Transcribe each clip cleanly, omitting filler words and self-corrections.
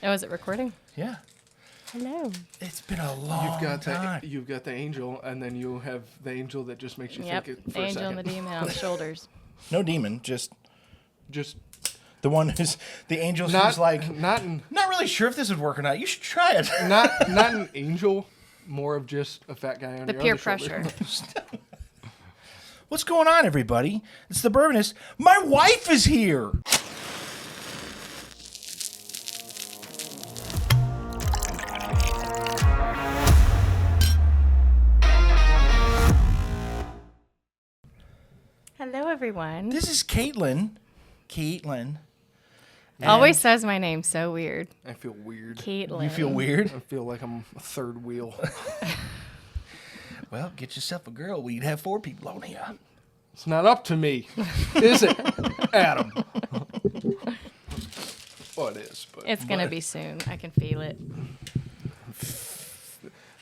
Oh, is it recording? Yeah. Hello. It's been a long time. You've got the angel, and then you have the angel that just makes you Yep. think it for The a angel second. and the demon on the shoulders. No demon, just Just the one who's the angel not who's like not really sure if this would work or not. You should try it. not an angel, more of just a fat guy on The your peer other shoulder. pressure. What's going on, everybody? It's the Bourbonist. My wife is here. Hello, everyone. This is Katelyn. Katelyn. Always says my name so weird. I feel weird. Caitlin. You feel weird? I feel like I'm a third wheel. Well, get yourself a girl. We'd have 4 people on here. It's not up to me, is it, Adam? Well, it is, but It's going to be soon. I can feel it.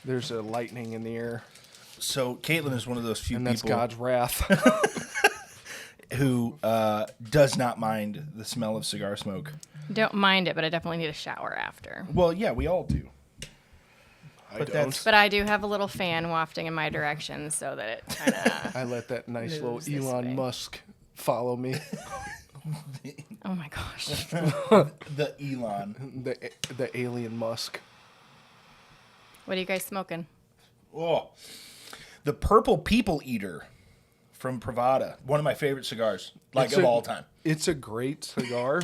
there's a lightning in the air, So Katelyn is one of those few and that's people God's wrath. who does not mind the smell of cigar smoke. Don't mind it, but I definitely need a shower after. Well, yeah, we all do. But don't. that's But I do have a little fan wafting in my direction so that it kind of... I let that nice Moves little this Elon way. Musk follow me. Oh, my gosh. the Elon. The alien Musk. What are you guys smoking? Oh, the Purple People Eater from Privada. One of my favorite cigars, of all time. It's a great cigar,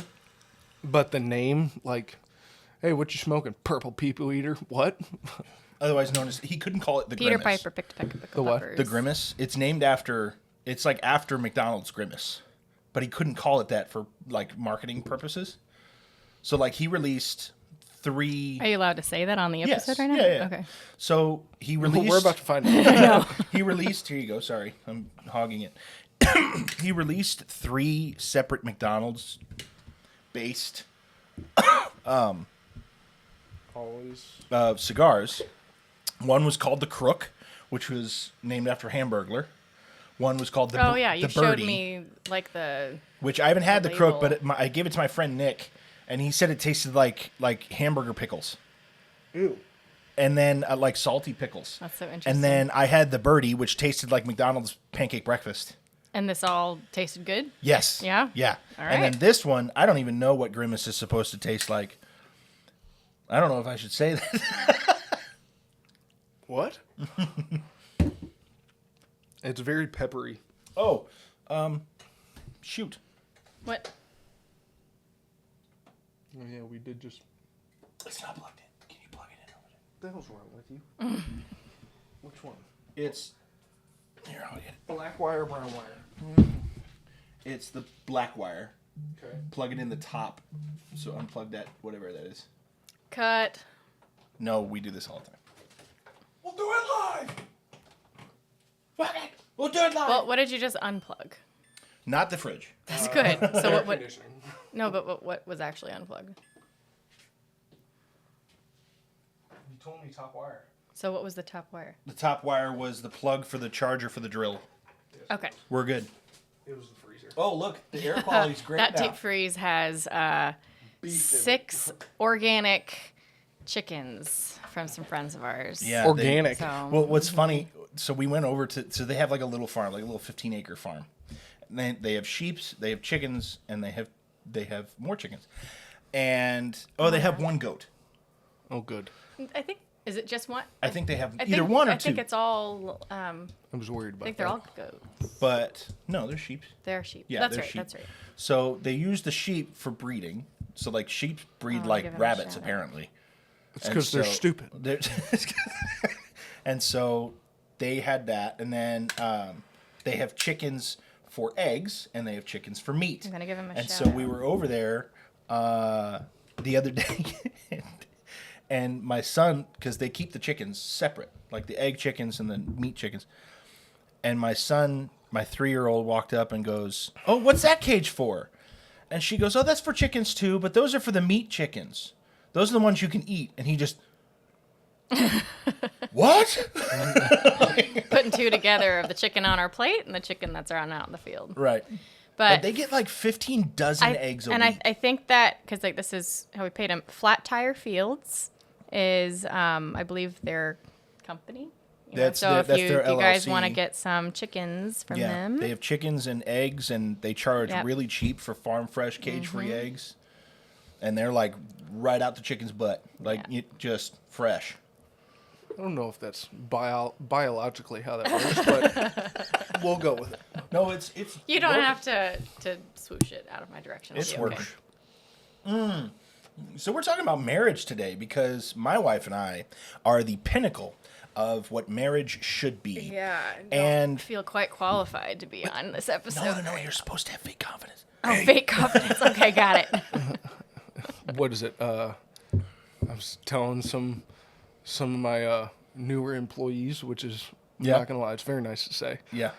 but the name, like, hey, what you smoking? Purple People Eater? What? Otherwise known as, he couldn't call it the Peter Grimace. Piper picked a peck of The pickled what? peppers. The Grimace. It's named after, it's like after McDonald's Grimace. But he couldn't call it that for, like, marketing purposes. So, like, he released 3... Are you allowed to say that on the Yes. episode right now? Yeah. Okay. So, he released... We're about to find out. He released, here you go, sorry, I'm hogging it. He released 3 separate McDonald's based Always. cigars. One was called the Crook, which was named after Hamburglar. One was called the Oh, yeah. You the showed Birdie, me, like, the... which I haven't had the the Crook, label. but I gave it to my friend Nick, and he said it tasted like hamburger pickles, Ew. and then like salty pickles. That's so interesting. And then I had the Birdie, which tasted like McDonald's pancake breakfast. And this all tasted good? Yes. Yeah? Yeah. All And then right. this one, I don't even know what Grimace is supposed to taste like. I don't know if I should say that. What? It's very peppery. Oh, shoot. What? Oh, yeah, we did just... It's not plugged in. Can you plug it in over there? What the hell's wrong with you? Which one? It's here. I'll get it. Black wire, brown wire. It's the black wire. Okay. Plug it in the top. So unplug that, whatever that is. Cut. No, we do this all the time. We'll do it live! Fuck it. We'll do it live. Well, what did you just unplug? Not the fridge. That's good. So Air what? conditioning. No, but what was actually unplugged? You told me top wire. So what was the top wire? The top wire was the plug for the charger for the drill. Okay. We're good. It was the freezer. Oh, look. The air quality's great That now. deep freeze has Beef in it. 6 organic chickens from some friends of ours. Yeah. Organic. So Well, what's funny, so we went over to, so they have like a little farm, like a little 15-acre farm. And they have sheep, they have chickens, and they have more chickens. And, they have 1 goat. Oh, good. I think, is it just one? I think they have I either think, 1 or 2. I think it's all, I I was worried about think that. they're all goats. But, no, they're sheep. They're sheep. Yeah, that's they're right. sheep. That's right. So they use the sheep for breeding. So, like, sheep breed I'll like give 'em a rabbits, shout out. apparently. It's And because they're so stupid. And so they had that, and then they have chickens for eggs, and they have chickens for meat. I'm gonna give 'em a And shout so we out. were over there the other day, and my son, because they keep the chickens separate, like the egg chickens and the meat chickens. And my son, my 3-year-old, walked up and goes, "Oh, what's that cage for?" And she goes, "Oh, that's for chickens too, but those are for the meat chickens. Those are the ones you can eat." And he just, what? Putting 2 together of the chicken on our plate and the chicken that's run out in the field. Right. But they get like 15 dozen eggs a week. I think that because like this is how we paid them. Flat Tire Fields is I believe their company. So if you guys want to get some chickens from them, they have chickens and eggs, and they charge really cheap for farm fresh, cage free eggs, and they're like right out the chicken's butt, like just fresh. I don't know if that's biologically how that works, but we'll go with it. No, it's you don't have to swoosh it out of my direction. It's work. So we're talking about marriage today because my wife and I are the pinnacle of what marriage should be. Yeah, and I feel quite qualified to be on this episode. No, you're supposed to have fake confidence. Oh, fake confidence. Okay, got it. What is it? I was telling some of my newer employees, which is I'm not gonna lie, it's very nice to say. Yeah.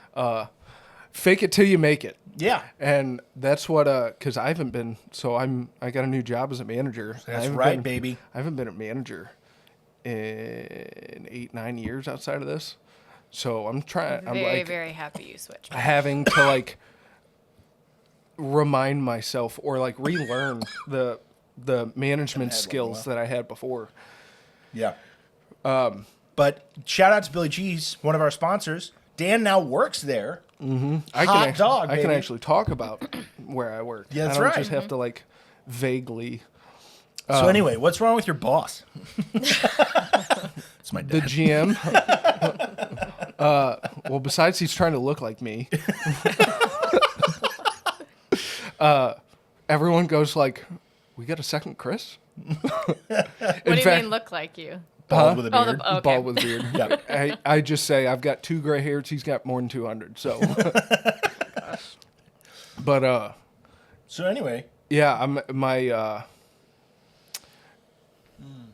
Fake it till you make it. Yeah. And that's what because I haven't been. So I got a new job as a manager. That's right, baby. I haven't been a manager in 8-9 years outside of this. So I'm trying. I'm like very happy you switched. having to like remind myself or like relearn the management skills that I had before. Yeah. But shout out to Billy G's, one of our sponsors. Dan now works there. Mm-hmm. I can actually talk about where I work. Yeah, that's I don't right. just have to like vaguely. So anyway, what's wrong with your boss? It's my dad. The GM. Well, besides he's trying to look like me. Everyone goes like, "We got a second Chris?" What do you mean look like you? Bald with a beard. Okay. Bald with a beard. Yeah. I just say I've got 2 gray hairs. He's got more than 200. So, but So anyway, yeah,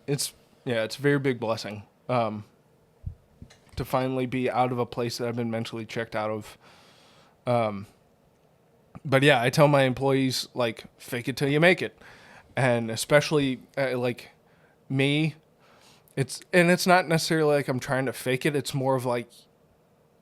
it's a very big blessing to finally be out of a place that I've been mentally checked out of. But yeah, I tell my employees like fake it till you make it, and especially like me. It's not necessarily like I'm trying to fake it. It's more of like,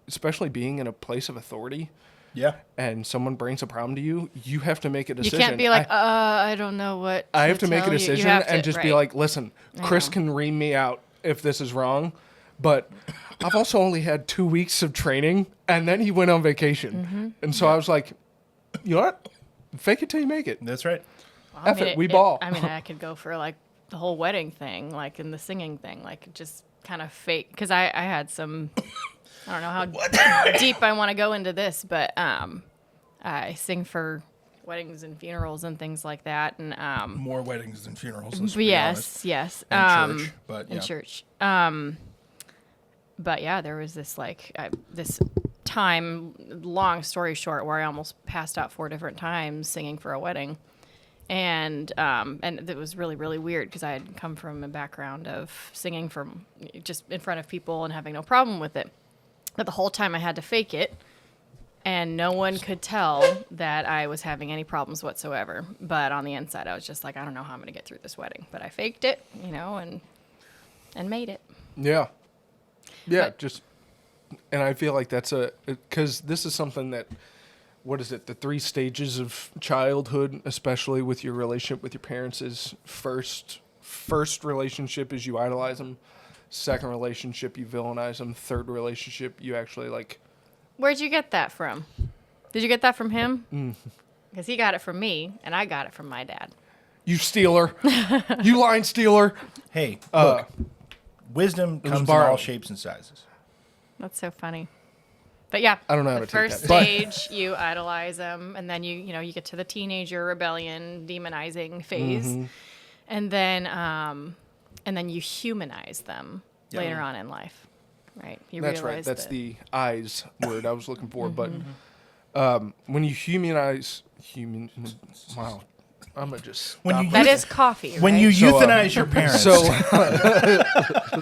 especially being in a place of authority. yeah. And someone brings a problem to you, you have to make a decision. You can't be like, I don't know what. I have to make a decision and just be like, listen, Chris know. can ream me out if this is wrong, but I've also only had 2 weeks of training, and then he went on vacation, and so I was like, you know what? Fake it till you make it. That's right. Well, F it, we ball. I mean, I could go for like the whole wedding thing, like in the singing thing, like just kind of fake. Because I had some, I don't know how deep I want to go into this, but I sing for weddings and funerals and things like that. And More weddings than funerals. yes. In church, but in yeah. church. But yeah, there was this like this time, long story short, where I almost passed out 4 different times singing for a wedding. And it was really, really weird because I had come from a background of singing from just in front of people and having no problem with it. But the whole time I had to fake it, and no one could tell that I was having any problems whatsoever. But on the inside, I was just like, I don't know how I'm going to get through this wedding. But I faked it, and made it. Yeah. Yeah, and I feel like that's because this is something that, what is it, the 3 stages of childhood, especially with your relationship with your parents, is first relationship is you idolize them, second relationship you villainize them, third relationship you actually like. Where'd you get that from? Did you get that from him? Because he got it from me, and I got it from my dad. You stealer. You line stealer. Hey, look. Wisdom comes in all shapes and sizes. That's so funny. But yeah, I don't know how to the take first that. stage, you idolize them, and then you get to the teenager rebellion, demonizing phase, and then you humanize them later on in life, right? That's right. That's the eyes word I was looking for. But when you humanize, wow, I'm gonna just stop. That is coffee, right? When you euthanize your parents. So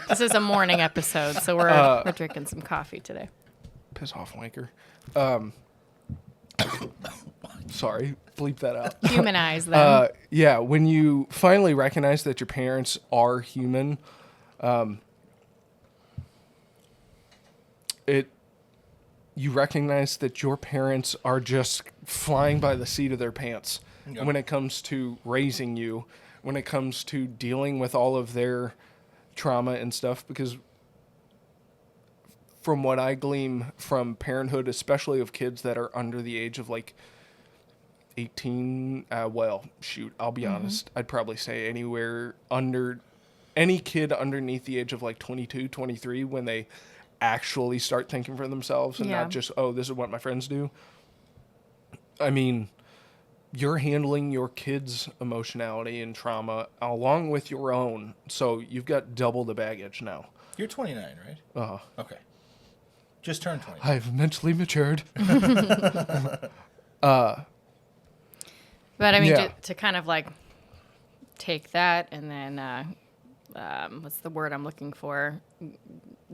This is a morning episode, so we're drinking some coffee today. piss off, wanker. Sorry, bleep that out. Humanize them. Yeah, when you finally recognize that your parents are human, you recognize that your parents are just flying by the seat of their pants Yeah. when it comes to raising you, when it comes to dealing with all of their trauma and stuff, because from what I glean from parenthood, especially of kids that are under the age of like 18, I'll be honest, I'd probably say anywhere under, any kid underneath the age of like 22, 23, when they actually start thinking for themselves and Yeah. not just, oh, this is what my friends do. I mean, you're handling your kids' emotionality and trauma along with your own, so you've got double the baggage now. You're 29, right? Uh, Okay. Just turned 29. I've mentally matured. But I mean, Yeah. to kind of like take that and then, what's the word I'm looking for?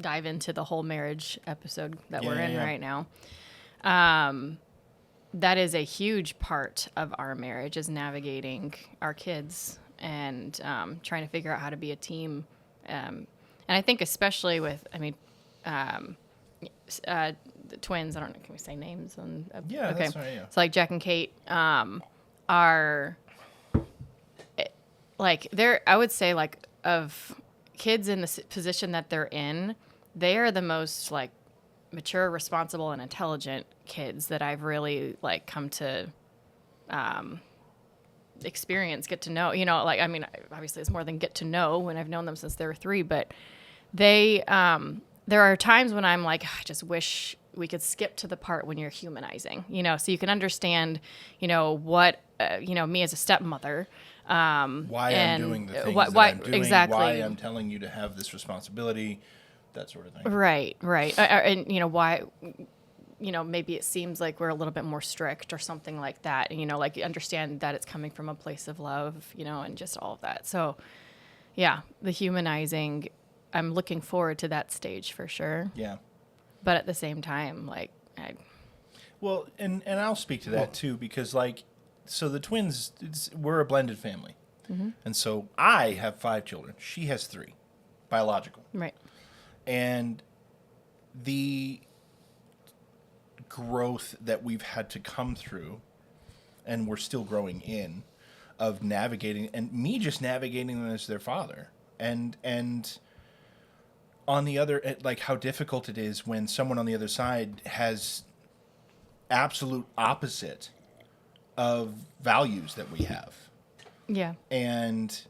Dive into the whole marriage episode that we're in right now. That is a huge part of our marriage, is navigating our kids and trying to figure out how to be a team. And I think especially with, the twins, I don't know, can we say names? Yeah, that's right, yeah. So like Jack and Kate are like, I would say like of kids in the position that they're in, they are the most like mature, responsible, and intelligent kids that I've really like come to experience, get to know. You know, like, I mean, obviously it's more than get to know when I've known them since they were 3, but they there are times when I'm like, I just wish we could skip to the part when you're humanizing, you know, so you can understand, you know, what, me as a stepmother. Why I'm doing the things that I'm doing, exactly. why I'm telling you to have this responsibility, that sort of thing. Right. And, you know, why, you know, maybe it seems like we're a little bit more strict or something like that. And, you know, like, you understand that it's coming from a place of love, you know, and just all of that. So, yeah, the humanizing, I'm looking forward to that stage for sure. Yeah. But at the same time, like, Well, and I'll speak to that too, because like, so the twins, we're a blended family. And so I have 5 children. She has 3, biological. right. And the growth that we've had to come through, and we're still growing in, of navigating, and me just navigating them as their father. And on the other, like, how difficult it is when someone on the other side has absolute opposite of values that we have. Yeah. And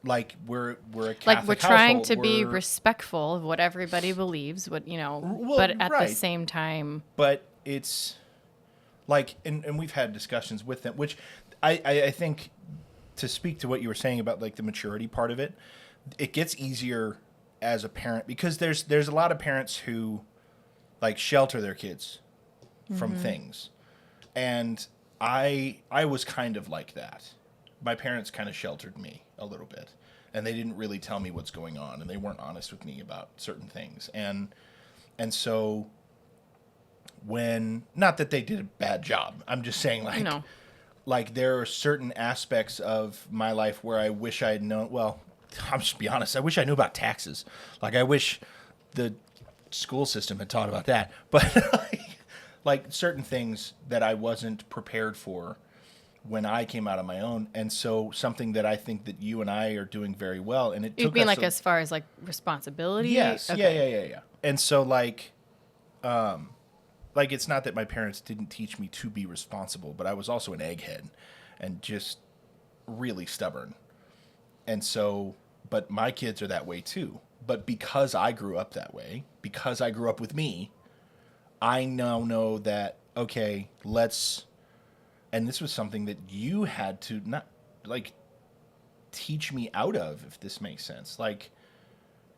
like, we're a Catholic Like, we're trying to household. be respectful of what everybody believes, what, you know, Well, but at right. the same time, But it's like, and we've had discussions with them, which I think, to speak to what you were saying about like the maturity part of it, it gets easier as a parent, because there's a lot of parents who like shelter their kids from things. And I was kind of like that. My parents kind of sheltered me a little bit, and they didn't really tell me what's going on, and they weren't honest with me about certain things. And so when, not that they did a bad job, I'm just saying, like, No. like, there are certain aspects of my life where I wish I had known, well, I'll just be honest, I wish I knew about taxes. Like, I wish the school system had taught about that. But like certain things that I wasn't prepared for when I came out on my own. And so something that I think that you and I are doing very well, and it you took mean us like as far as like responsibility? yes, Okay. yeah. And so like it's not that my parents didn't teach me to be responsible, but I was also an egghead and just really stubborn. And so, but my kids are that way too. But because I grew up that way, because I grew up with me, I now know that, okay, and this was something that you had to not, like, teach me out of, if this makes sense. Like,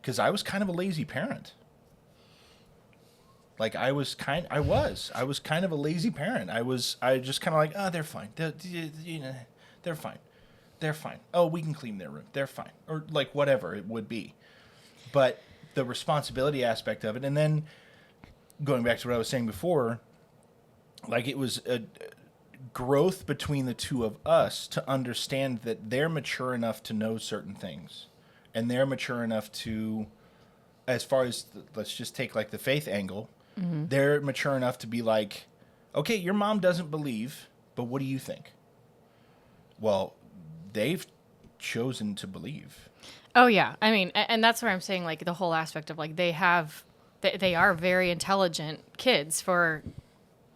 because I was kind of a lazy parent. Like, I was kind of a lazy parent. I just kind of like, oh, they're fine. They're fine. They're fine. Oh, we can clean their room. They're fine. Or, like, whatever it would be. But the responsibility aspect of it, and then going back to what I was saying before, like, it was a growth between the two of us to understand that they're mature enough to know certain things, and they're mature enough to, as far as let's just take like the faith angle, they're mature enough to be like, okay, your mom doesn't believe, but what do you think? Well, they've chosen to believe. Oh yeah, I mean, and that's where I'm saying like the whole aspect of like they are very intelligent kids for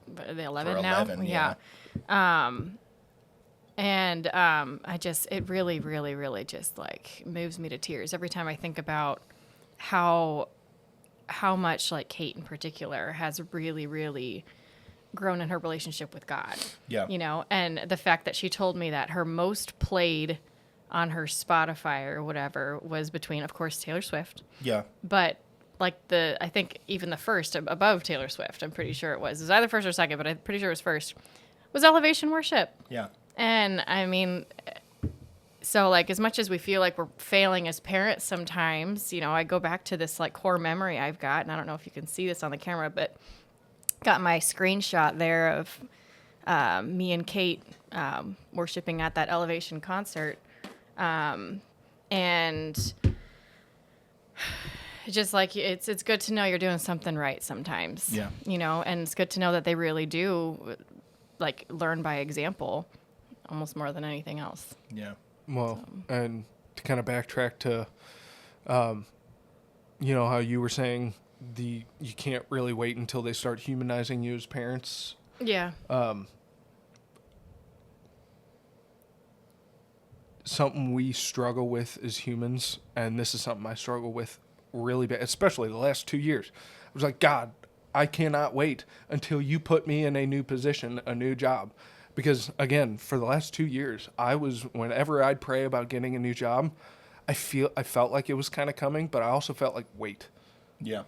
the 11 For now. 11, Yeah. And it really, really, really just like moves me to tears every time I think about how much like Kate in particular has really, really grown in her relationship with God. Yeah. You know, and the fact that she told me that her most played on her Spotify or whatever was between, of course, Taylor Swift. Yeah. But like I think even the first above Taylor Swift, I'm pretty sure it was. It was either first or second, but I'm pretty sure it was first, was Elevation Worship. Yeah. And I mean, so like as much as we feel like we're failing as parents sometimes, you know, I go back to this like core memory I've got, and I don't know if you can see this on the camera, but got my screenshot there of me and Kate worshiping at that Elevation concert. And just like it's good to know you're doing something right sometimes. Yeah. You know, and it's good to know that they really do like learn by example almost more than anything else. Yeah. Well, and to kind of backtrack to, you know, how you were saying you can't really wait until they start humanizing you as parents. Yeah. Something we struggle with as humans, and this is something I struggle with really bad, especially the last 2 years. I was like, God, I cannot wait until you put me in a new position, a new job. Because, again, for the last 2 years, whenever I'd pray about getting a new job, I felt like it was kind of coming, but I also felt like, wait. Yeah.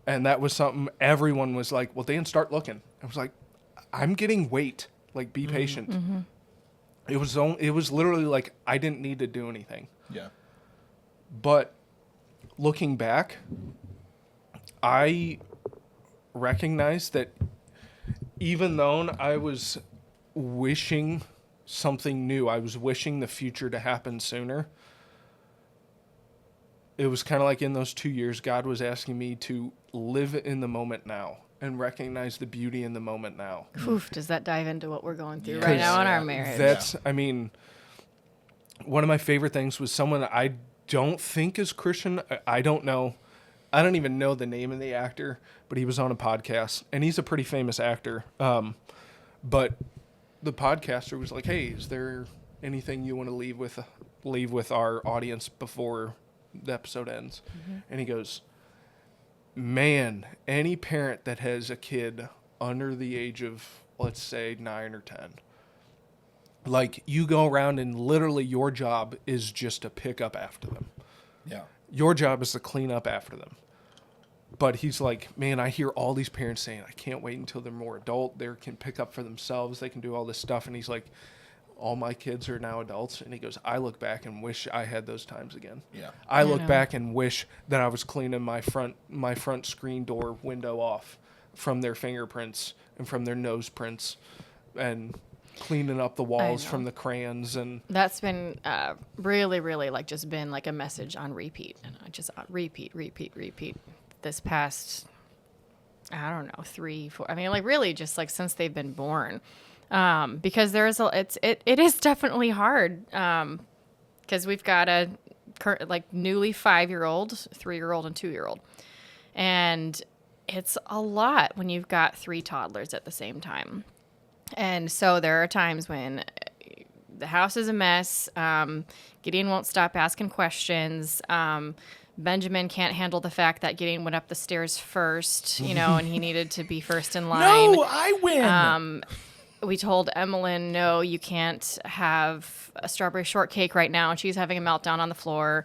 And that was something everyone was like, well, Dan, start looking. I was like, I'm getting wait. Like, be patient. Mm-hmm. It was literally like I didn't need to do anything. Yeah. But looking back, I recognize that even though I was wishing something new, I was wishing the future to happen sooner, it was kind of like in those 2 years, God was asking me to live in the moment now and recognize the beauty in the moment now. Oof, does that dive into what we're going through Yeah. right now in our marriage? That's, I mean, one of my favorite things was someone I don't think is Christian. I don't know. I don't even know the name of the actor, but he was on a podcast, and he's a pretty famous actor. But the podcaster was like, "Hey, is there anything you want to leave with our audience before the episode ends?" Mm-hmm. And he goes, "Man, any parent that has a kid under the age of, let's say, 9 or 10, like, you go around and literally your job is just to pick up after them. Yeah. Your job is to clean up after them." But he's like, man, I hear all these parents saying, I can't wait until they're more adult. They can pick up for themselves. They can do all this stuff. And he's like, all my kids are now adults. And he goes, I look back and wish I had those times again. Yeah. I look back and wish that I was cleaning my front screen door window off from their fingerprints and from their nose prints and cleaning up the walls from the crayons. And that's been really, really like just been like a message on repeat. And I just repeat this past, I don't know, 3, 4, I mean, like really just like since they've been born. Because it is definitely hard. Cause we've got a like newly 5-year-old, 3-year-old and 2-year-old. And it's a lot when you've got 3 toddlers at the same time. And so there are times when the house is a mess. Gideon won't stop asking questions. Benjamin can't handle the fact that Gideon went up the stairs first, you know, and he needed to be first in line. No, I win. We told Emmeline, no, you can't have a strawberry shortcake right now. And she's having a meltdown on the floor,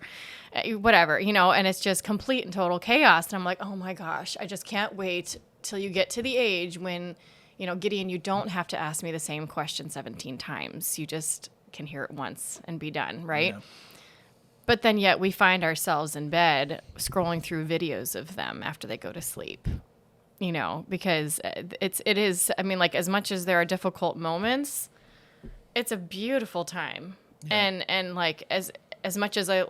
whatever, you know, and it's just complete and total chaos. And I'm like, oh my gosh, I just can't wait till you get to the age when, you know, Gideon, you don't have to ask me the same question 17 times. You just can hear it once and be done, right? Yeah. But then yet we find ourselves in bed scrolling through videos of them after they go to sleep, you know, because it is, I mean, like as much as there are difficult moments, it's a beautiful time. Yeah. And like as much as I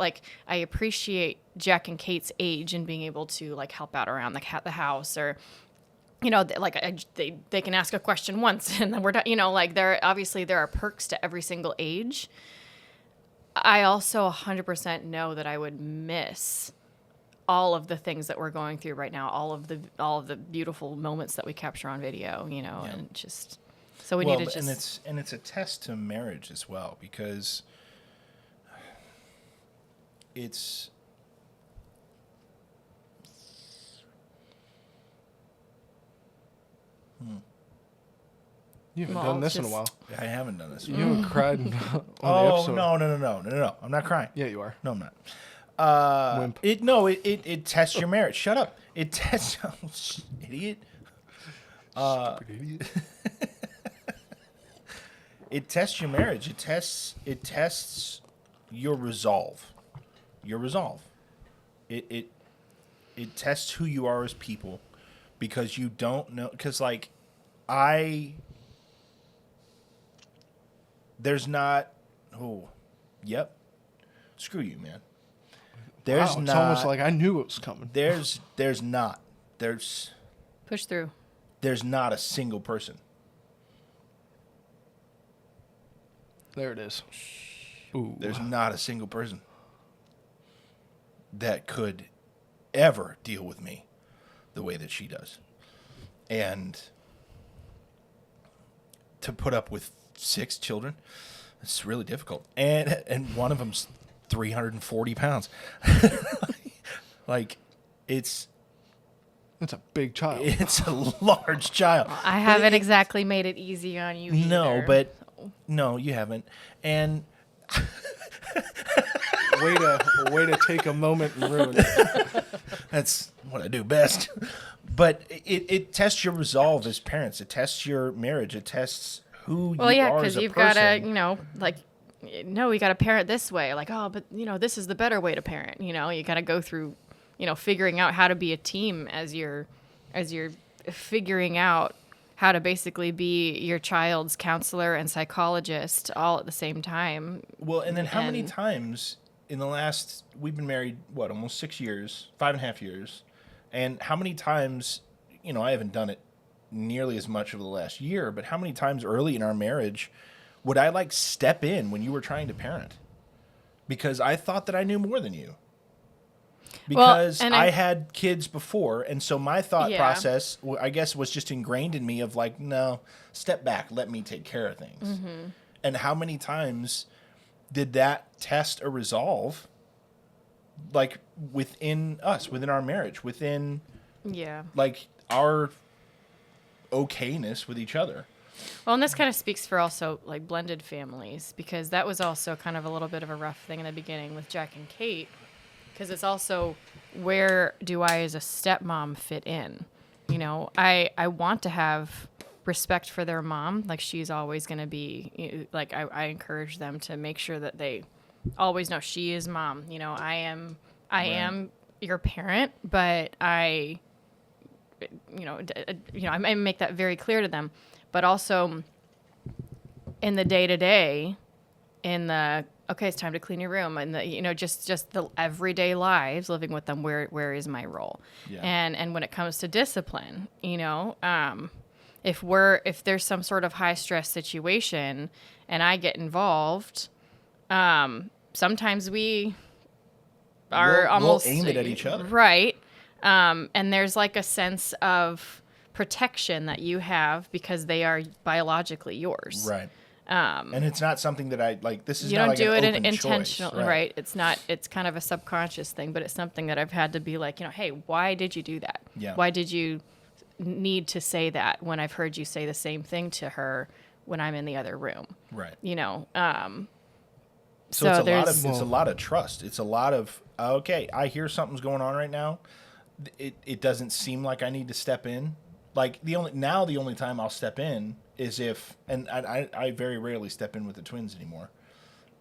appreciate Jack and Kate's age and being able to like help out around the house or you know, they can ask a question once and then we're done. You know, like there are perks to every single age. I also 100% know that I would miss all of the things that we're going through right now, all of the beautiful moments that we capture on video, you know, Yeah. and just so we need to just and it's a test to marriage as well, because it's You haven't Well, done this in a just- while. I haven't done this. You haven't cried on the Oh episode. no! I'm not crying. Yeah, you are. No, I'm not. Wimp. It tests your marriage. Shut up. It tests. Idiot. Stupid idiot. It tests your marriage. It tests your resolve. Your resolve. It tests who you are as people, because you don't know. Because like there's not. Oh, yep. Screw you, man. There's Wow, it's not. almost like I knew it was coming. There's push through. there's not a single person. There it is. Ooh. There's not a single person that could ever deal with me the way that she does. And to put up with 6 children, it's really difficult. And one of them's 340 pounds. Like, it's It's a big child. a large child. I haven't exactly made it easy on you either. No, but no, you haven't. And way to take a moment and ruin it. that's what I do best. But it tests your resolve as parents. It tests your marriage. It tests who Well, you yeah, are because as a you've person. got to, you know, like, no, we got to parent this way. Like, oh, but, you know, this is the better way to parent. You know, you got to go through, you know, figuring out how to be a team as you're figuring out how to basically be your child's counselor and psychologist all at the same time. Well, and then how many And- times in the last, we've been married, what, almost 6 years, 5.5 years. And how many times, you know, I haven't done it nearly as much over the last year, but how many times early in our marriage would I like step in when you were trying to parent? Because I thought that I knew more than you. Because and I had kids before, and so my thought Yeah. process, I guess, was just ingrained in me of like, no, step back, let me take care of things. Mm-hmm. And how many times did that test or resolve, like within us, within our marriage, within Yeah. like our okayness with each other? Well, and this kind of speaks for also like blended families, because that was also kind of a little bit of a rough thing in the beginning with Jack and Kate, because it's also, where do I as a stepmom fit in? You know, I want to have respect for their mom. Like, she's always going to be, like, I encourage them to make sure that they always know she is mom. You know, I am your parent, but I make that very clear to them. But also in the day-to-day, in the, okay, it's time to clean your room, and the, you know, just the everyday lives, living with them, where is my role? Yeah. And when it comes to discipline, you know, if there's some sort of high stress situation and I get involved, sometimes we are We'll aim it at each other. Right. And there's like a sense of protection that you have because they are biologically yours. Right. And it's not something that I like. This is You not don't like do an it open intentionally, choice. right? It's not. It's kind of a subconscious thing, but it's something that I've had to be like, you know, hey, why did you do that? Yeah. Why did you need to say that when I've heard you say the same thing to her when I'm in the other room? Right. You know. So it's there's a lot of trust. It's a lot of okay. I hear something's going on right now. It doesn't seem like I need to step in. Like the only time I'll step in is if, and I very rarely step in with the twins anymore,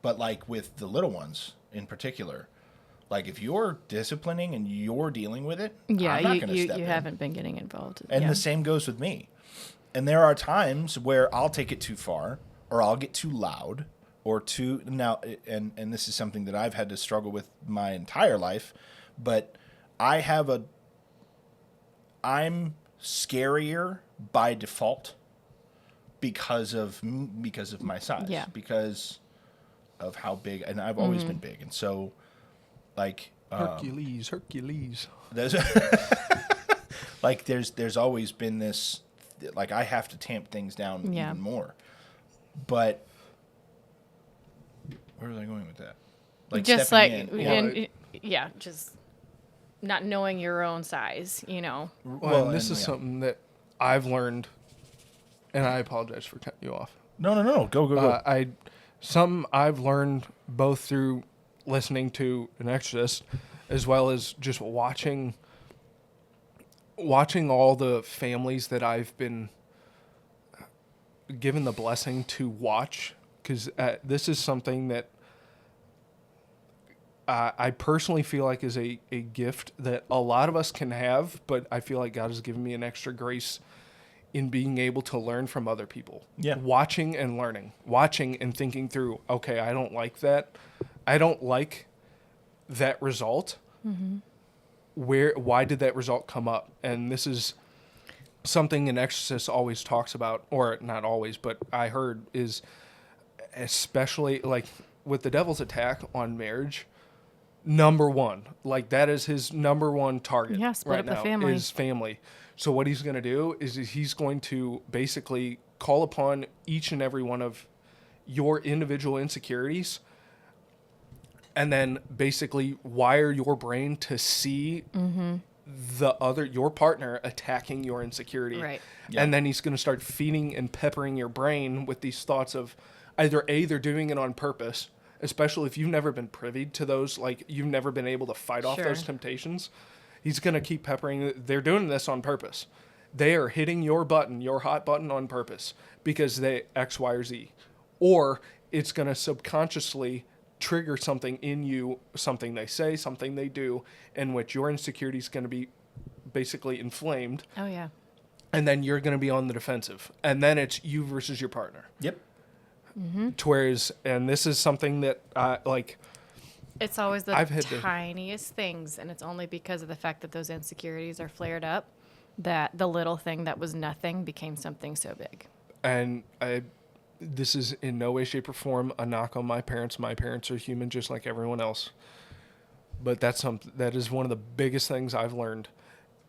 but like with the little ones in particular, like if you're disciplining and you're dealing with it, yeah, I'm not going to you step in. haven't been getting involved. And yeah. the same goes with me. And there are times where I'll take it too far, or I'll get too loud, or too now. And this is something that I've had to struggle with my entire life, but I'm scarier by default because of my size, Yeah. because of how big, and I've always been big, and so like Hercules. there's like there's always been this, like I have to tamp things down Yeah. even more, but where was I going with that? Like just like, stepping in. and, yeah, just not knowing your own size, you know. Well, and this is yeah. something that I've learned, and I apologize for cutting you off. No, go. Something I've learned both through listening to an exorcist as well as just watching all the families that I've been given the blessing to watch, because this is something that I personally feel like is a gift that a lot of us can have, but I feel like God has given me an extra grace in being able to learn from other people. Yeah. Watching and learning. Watching and thinking through, okay, I don't like that. I don't like that result. Mm-hmm. Why did that result come up? And this is something an exorcist always talks about, or not always, but I heard is especially like with the devil's attack on marriage, number one, like that is his number one target. Yeah, split right up the now, family. is family. So what he's going to do is he's going to basically call upon each and every one of your individual insecurities and then basically wire your brain to see your partner attacking your insecurity. Right. Yeah. And then he's going to start feeding and peppering your brain with these thoughts of either A, they're doing it on purpose, especially if you've never been privy to those, like you've never been able to fight off Sure. those temptations. He's going to keep peppering. They're doing this on purpose. They are hitting your button, your hot button on purpose because they X, Y, or Z. Or it's going to subconsciously trigger something in you, something they say, something they do, in which your insecurity is going to be basically inflamed. Oh, yeah. And then you're going to be on the defensive. And then it's you versus your partner. Yep. Whereas, and this is something that It's always the I've had to- tiniest things, and it's only because of the fact that those insecurities are flared up that the little thing that was nothing became something so big. and this is in no way, shape, or form a knock on my parents. My parents are human just like everyone else. But that is one of the biggest things I've learned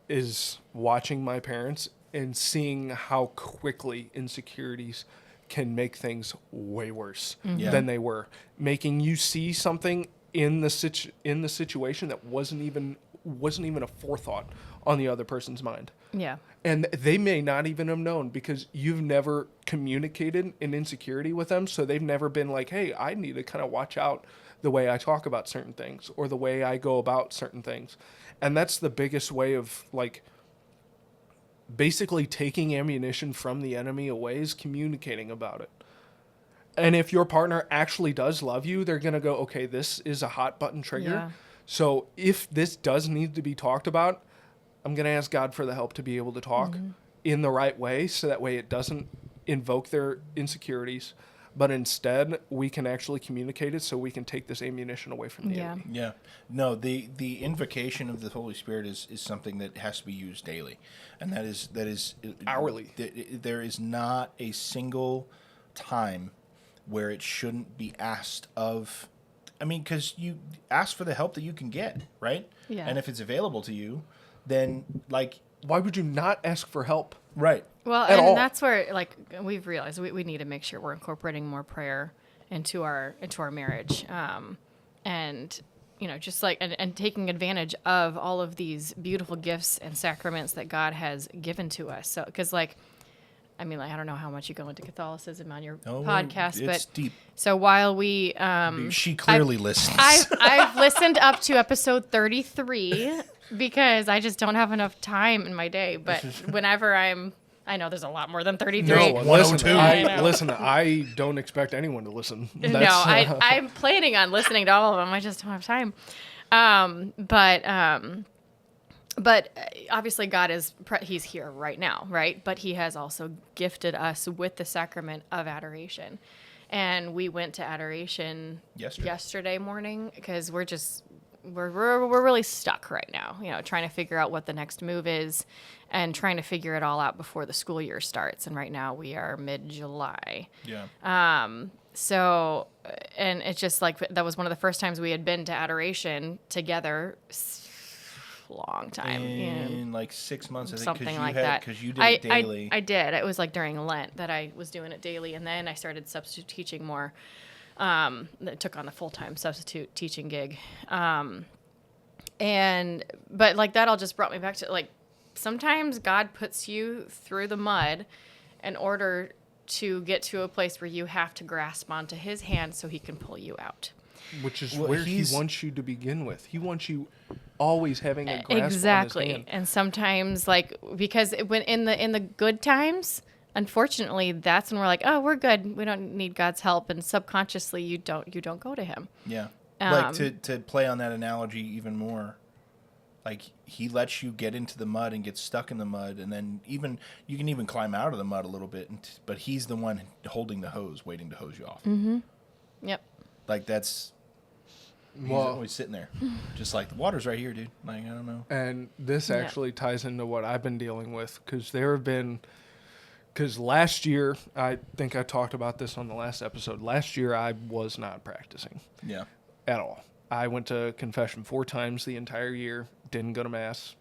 is watching my parents and seeing how quickly insecurities can make things way worse Yeah. than they were, making you see something in the situation that wasn't even a forethought on the other person's mind. Yeah. And they may not even have known because you've never communicated an insecurity with them. So they've never been like, hey, I need to kind of watch out the way I talk about certain things or the way I go about certain things. And that's the biggest way of like basically taking ammunition from the enemy away is communicating about it. And if your partner actually does love you, they're going to go, okay, this is a hot button trigger. Yeah. So if this does need to be talked about, I'm going to ask God for the help to be able to talk in the right way so that way it doesn't invoke their insecurities, but instead we can actually communicate it so we can take this ammunition away from the Yeah. enemy. Yeah. No, the invocation of the Holy Spirit is something that has to be used daily. And that is Hourly. There is not a single time where it shouldn't be asked of. I mean, because you ask for the help that you can get, right? Yeah. And if it's available to you, then like, Why would you not ask for help? right. Well, At and all. that's where like we've realized we need to make sure we're incorporating more prayer into our marriage, and you know, just like and taking advantage of all of these beautiful gifts and sacraments that God has given to us. So, because like, I mean, like I don't know how much you go into Catholicism on your podcast, it's but deep. so while we She clearly listens. I've listened up to episode 33 because I just don't have enough time in my day. But whenever I know there's a lot more than 33. No, listen, 102. I don't expect anyone to listen. No, I'm planning on listening to all of them. I just don't have time. But obviously God is he's here right now, right? But he has also gifted us with the sacrament of adoration. And we went to adoration Yesterday. yesterday morning because we're just we're really stuck right now, trying to figure out what the next move is and trying to figure it all out before the school year starts. And right now we are mid-July. Yeah. So, and it's just like, that was one of the first times we had been to adoration together. Long time. In like 6 months, I think, Something like that. Because you did it daily. I did. It was like during Lent that I was doing it daily. And then I started substitute teaching more. That took on the full-time substitute teaching gig. But like that all just brought me back to like, sometimes God puts you through the mud in order to get to a place where you have to grasp onto his hand so he can pull you out. Which is where he wants you to begin with. He wants you always having a grasp on his hand. And sometimes, like, because when in the good times, unfortunately, that's when we're like, oh, we're good. We don't need God's help, and subconsciously, you don't go to him. Yeah, like to play on that analogy even more. Like he lets you get into the mud and get stuck in the mud, and then you can even climb out of the mud a little bit. But he's the one holding the hose, waiting to hose you off. Mm-hmm. Yep. Like he's always sitting there, just like the water's right here, dude. Like I don't know. And this actually ties into what I've been dealing with because last year, I think I talked about this on the last episode. Last year, I was not practicing. Yeah. At all. I went to confession 4 times the entire year. Didn't go to mass.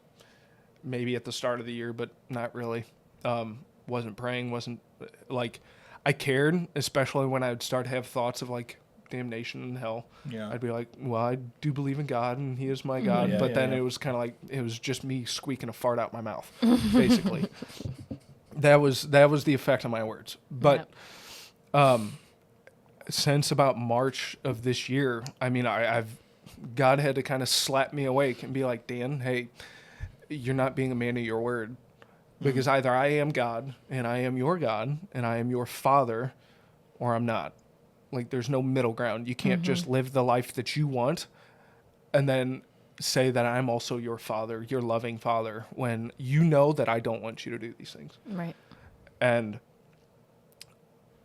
Maybe at the start of the year, but not really. Wasn't praying. Wasn't like I cared, especially when I would start to have thoughts of like damnation and hell. Yeah. I'd be like, well, I do believe in God and he is my God. Yeah, but then yeah. it was kind of like, it was just me squeaking a fart out my mouth, basically. That was the effect of my words. But since about March of this year, I mean, God had to kind of slap me awake and be like, Dan, hey, you're not being a man of your word. Because either I am God and I am your God and I am your father, or I'm not. Like, there's no middle ground. You can't just live the life that you want and then say that I'm also your father, your loving father, when you know that I don't want you to do these things. Right. And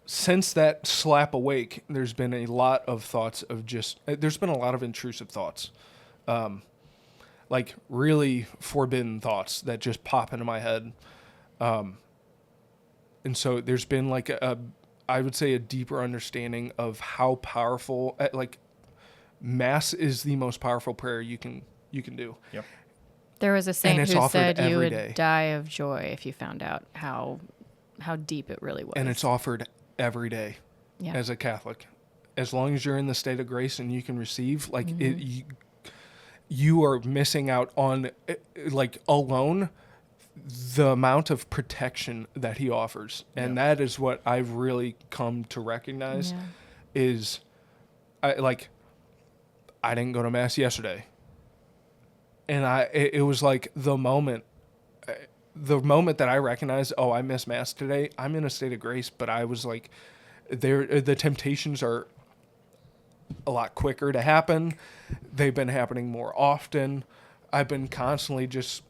since that slap awake, there's been a lot of thoughts of there's been a lot of intrusive thoughts. Like really forbidden thoughts that just pop into my head. And so there's been like I would say a deeper understanding of how powerful, like Mass is the most powerful prayer you can do. Yep. There was a saint who said you would day. die of joy if you found out how deep it really was. And it's offered every day as a Catholic. As long as you're in the state of grace and you can receive, like you are missing out on, like, alone the amount of protection that he offers. And that is what I've really come to recognize is I didn't go to Mass yesterday. And it was like the moment that I recognized, oh, I missed Mass today. I'm in a state of grace, but I was like, the temptations are a lot quicker to happen. They've been happening more often. I've been constantly just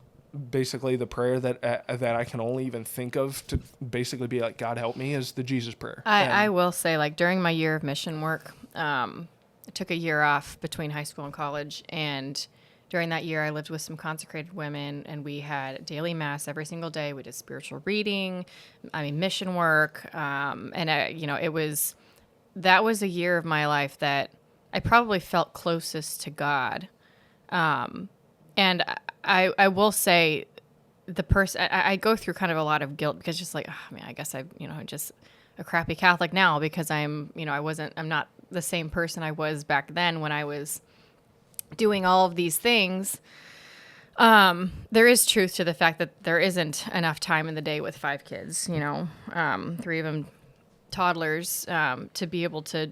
basically the prayer that I can only even think of to basically be like, God help me, is the Jesus prayer. I will say, like, during my year of mission work, I took a year off between high school and college, and during that year I lived with some consecrated women, and we had daily Mass every single day. We did spiritual reading, mission work, and that was a year of my life that I probably felt closest to God. And I will say the person, I go through kind of a lot of guilt because just like, I guess I'm just a crappy Catholic now because I'm not the same person I was back then when I was doing all of these things. There is truth to the fact that there isn't enough time in the day with 5 kids, 3 of them toddlers, to be able to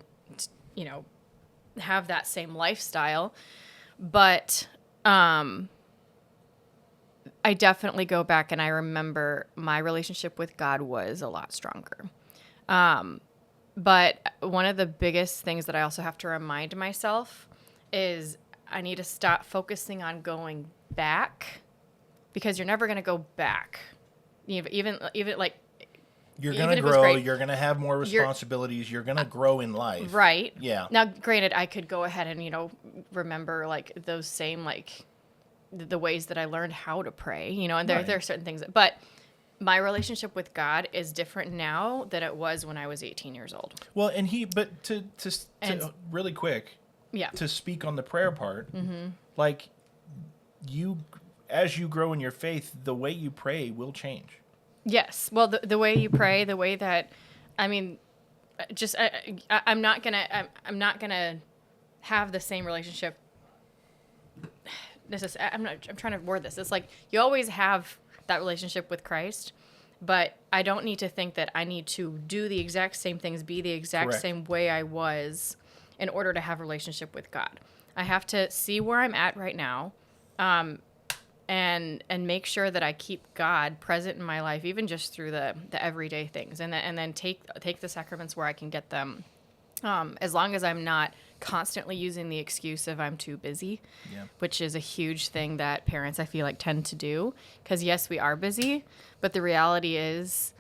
have that same lifestyle. But I definitely go back and I remember my relationship with God was a lot stronger. But one of the biggest things that I also have to remind myself is I need to stop focusing on going back, because you're never going to go back. Even like You're even going to if it's grow. great. You're going to have more responsibilities. You're going to grow in life. Right. Yeah. Now, granted, I could go ahead and, remember like those same, like the ways that I learned how to pray, and there are certain things, but my relationship with God is different now than it was when I was 18 years old. Well, but to really quick, Yeah. to speak on the prayer part, like as you grow in your faith, the way you pray will change. Yes. Well, the way you pray, the way that, I'm not gonna have the same relationship. I'm trying to word this. It's like you always have that relationship with Christ, but I don't need to think that I need to do the exact same things, be the exact Correct. same way I was in order to have a relationship with God. I have to see where I'm at right now, and make sure that I keep God present in my life, even just through the everyday things, and then take the sacraments where I can get them, as long as I'm not constantly using the excuse of I'm too busy, which is a huge thing that parents, I feel like, tend to do. Because yes, we are busy, but the reality is,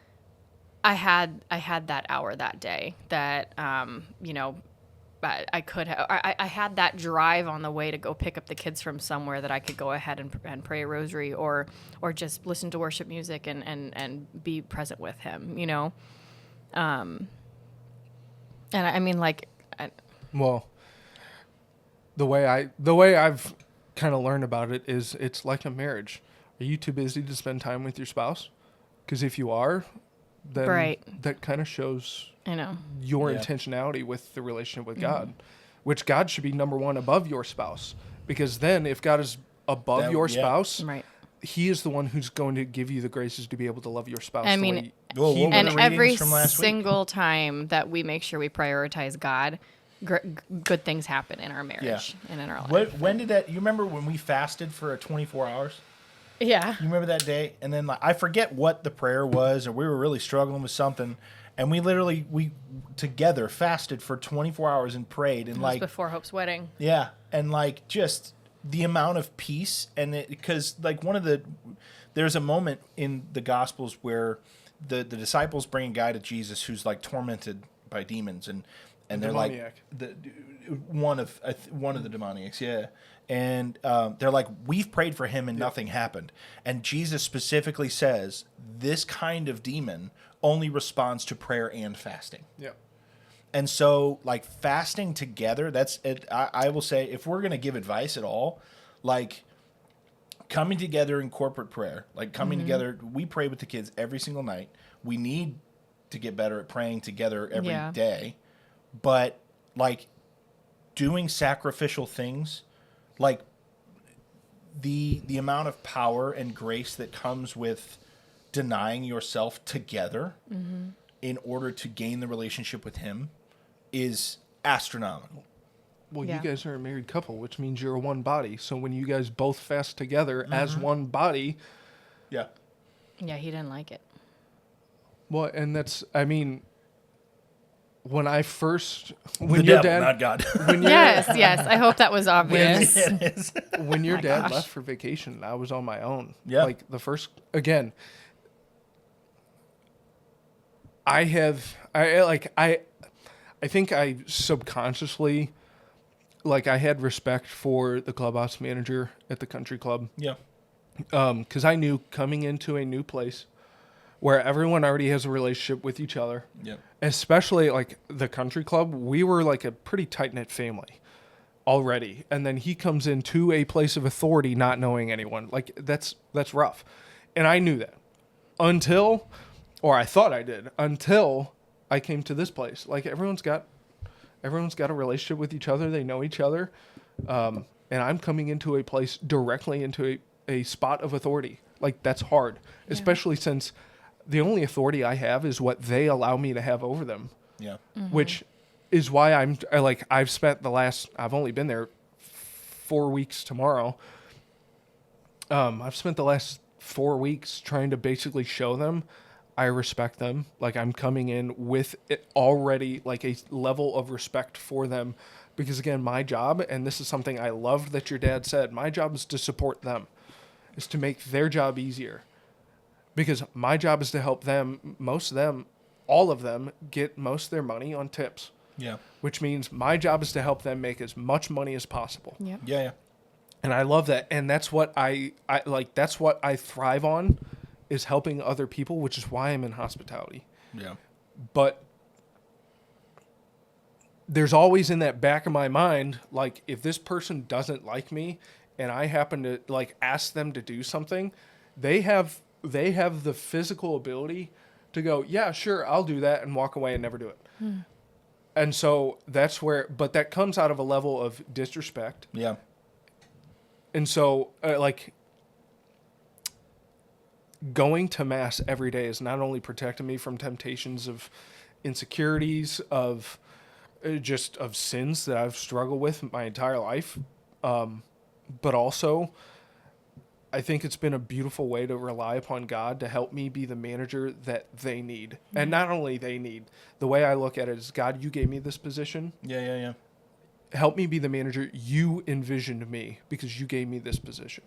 I had that hour that day that I could have. I had that drive on the way to go pick up the kids from somewhere that I could go ahead and pray a rosary or just listen to worship music and be present with him, And I mean, like. Well, the way I've kind of learned about it is it's like a marriage. Are you too busy to spend time with your spouse? Because if you are, then that kind of shows your intentionality with the relationship with God, which God should be number one above your spouse. Because then if God is above your spouse, he is the one who's going to give you the graces to be able to love your spouse. I mean, and every single time that we make sure we prioritize God, good things happen in our marriage and in our life. When did that? You remember when we fasted for 24 hours? Yeah. You remember that day? And then I forget what the prayer was, or we were really struggling with something, and we together fasted for 24 hours and prayed, and it was before Hope's wedding. Yeah, and just the amount of peace, and because there's a moment in the Gospels where the disciples bring a guy to Jesus who's tormented by demons, and they're demoniac. One of the demoniacs, yeah. And they're like, we've prayed for him and nothing happened. And Jesus specifically says this kind of demon only responds to prayer and fasting. Yeah. And so, fasting together, that's it. I will say, if we're going to give advice at all, coming together in corporate prayer, coming together, we pray with the kids every single night. We need to get better at praying together every day. But, doing sacrificial things, the amount of power and grace that comes with denying yourself together in order to gain the relationship with him is astronomical. Well, you guys are a married couple, which means you're one body. So when you guys both fast together as one body... Yeah. Yeah, he didn't like it. Well, and that's... I mean... When I first, not God. Yes, I hope that was obvious. When your dad left for vacation, I was on my own. Yeah. The first, again, I think I subconsciously, I had respect for the clubhouse manager at the country club. Yeah. Because I knew coming into a new place where everyone already has a relationship with each other. Yep. Especially the country club, we were a pretty tight-knit family already. And then he comes into a place of authority not knowing anyone. That's rough. And I knew that I thought I did, until I came to this place. Everyone's got a relationship with each other. They know each other. And I'm coming into a place directly into a spot of authority. That's hard, especially since the only authority I have is what they allow me to have over them. Yeah. Which is why I've spent I've only been there 4 weeks tomorrow. I've spent the last 4 weeks trying to basically show them I respect them. I'm coming in with it already a level of respect for them, because again, my job, and this is something I loved that your dad said, my job is to support them, is to make their job easier. because my job is to help them, most of them, all of them, get most of their money on tips. Yeah. Which means my job is to help them make as much money as possible. Yep. Yeah. Yeah. And I love that. And that's what I like. That's what I thrive on, is helping other people, which is why I'm in hospitality. Yeah. But there's always in that back of my mind, like, if this person doesn't like me and I happen to like ask them to do something, they have the physical ability to go, yeah, sure, I'll do that, and walk away and never do it. And so that's where, but that comes out of a level of disrespect. Yeah. And so, like, going to mass every day is not only protecting me from temptations of insecurities, of just of sins that I've struggled with my entire life, but also I think it's been a beautiful way to rely upon God to help me be the manager that they need. And not only they need, the way I look at it is, God, you gave me this position. Yeah. Yeah. Yeah. Help me be the manager you envisioned me, because you gave me this position.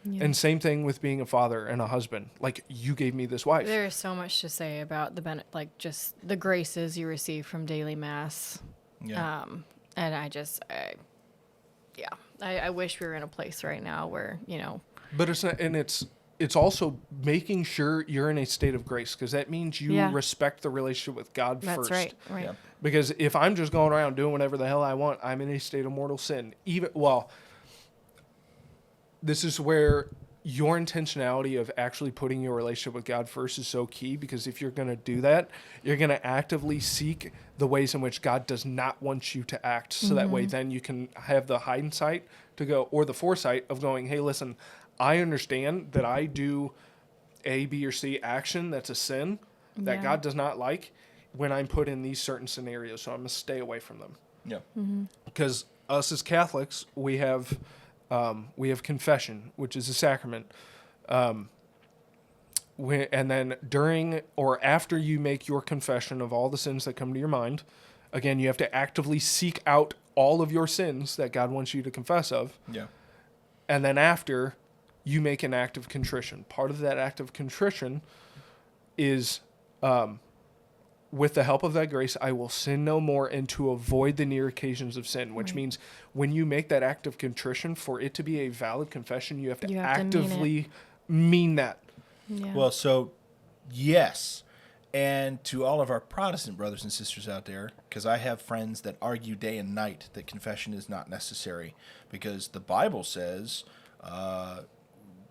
Yeah. And same thing with being a father and a husband. Like, you gave me this wife. There is so much to say about like just the graces you receive from daily mass. Yeah. And I wish we were in a place right now where, But it's not, and it's also making sure you're in a state of grace, because that means you respect the relationship with God that's first. right. Yeah. Because if I'm just going around doing whatever the hell I want, I'm in a state of mortal sin. This is where your intentionality of actually putting your relationship with God first is so key, because if you're going to do that, you're going to actively seek the ways in which God does not want you to act. So that way then you can have the hindsight to go, or the foresight of going, hey, listen, I understand that I do A, B, or C action that's a sin that Yeah. God does not like when I'm put in these certain scenarios. So I'm going to stay away from them. Yeah. Because us as Catholics, we have confession, which is a sacrament. And then during or after you make your confession of all the sins that come to your mind, again, you have to actively seek out all of your sins that God wants you to confess of. Yeah. And then after, you make an act of contrition. Part of that act of contrition is, with the help of thy grace, I will sin no more, and to avoid the near occasions of sin, which means when you make that act of contrition, for it to be a valid confession, you have to actively mean that. Yeah. Well, so yes. And to all of our Protestant brothers and sisters out there, because I have friends that argue day and night that confession is not necessary, because the Bible says,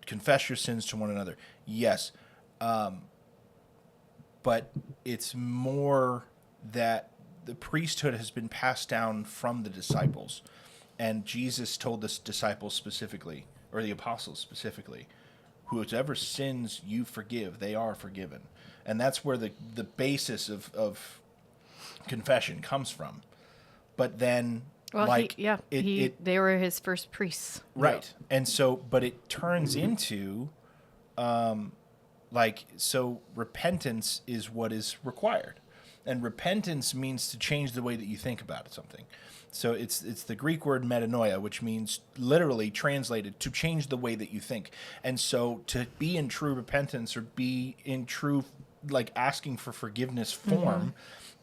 confess your sins to one another. Yes. But it's more that the priesthood has been passed down from the disciples. And Jesus told the disciples specifically, or the apostles specifically, whoever sins you forgive, they are forgiven. And that's where the basis of confession comes from. But then, well, they were his first priests. right. And so, but it turns into, so repentance is what is required. And repentance means to change the way that you think about something. So it's the Greek word metanoia, which means literally translated to change the way that you think. And so to be in true repentance, or be in true, like, asking for forgiveness form,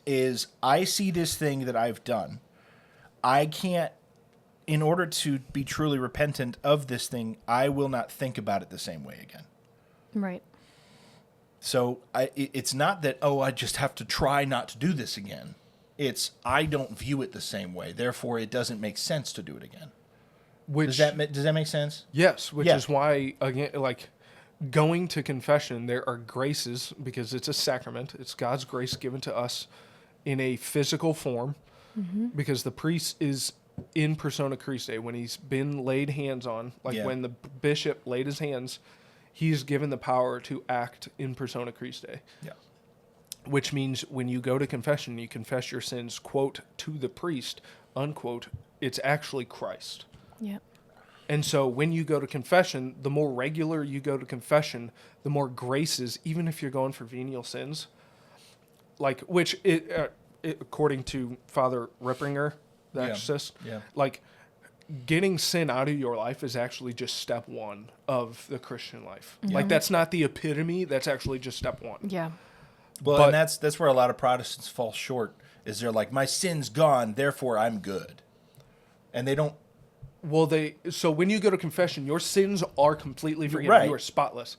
is, I see this thing that I've done. I can't, in order to be truly repentant of this thing, I will not think about it the same way again. Right. So it's not that, I just have to try not to do this again. It's, I don't view it the same way. Therefore, it doesn't make sense to do it again. Does that make sense? Yes, which is why, again, like, going to confession, there are graces, because it's a sacrament. It's God's grace given to us in a physical form, because the priest is in persona Christi. When he's been laid hands on, when the bishop laid his hands, he's given the power to act in persona Christi. Yeah. Which means when you go to confession, you confess your sins, quote, to the priest, unquote, it's actually Christ. Yeah. And so when you go to confession, the more regular you go to confession, the more graces, even if you're going for venial sins, like, according to Father Rippringer, the exorcist, getting sin out of your life is actually just step one of the Christian life. Like, that's not the epitome. That's actually just step one. Yeah. Well, But- and that's where a lot of Protestants fall short. Is they're like, my sin's gone, therefore I'm good, and they don't. Well, so when you go to confession, your sins are completely forgiven. Right. You are spotless.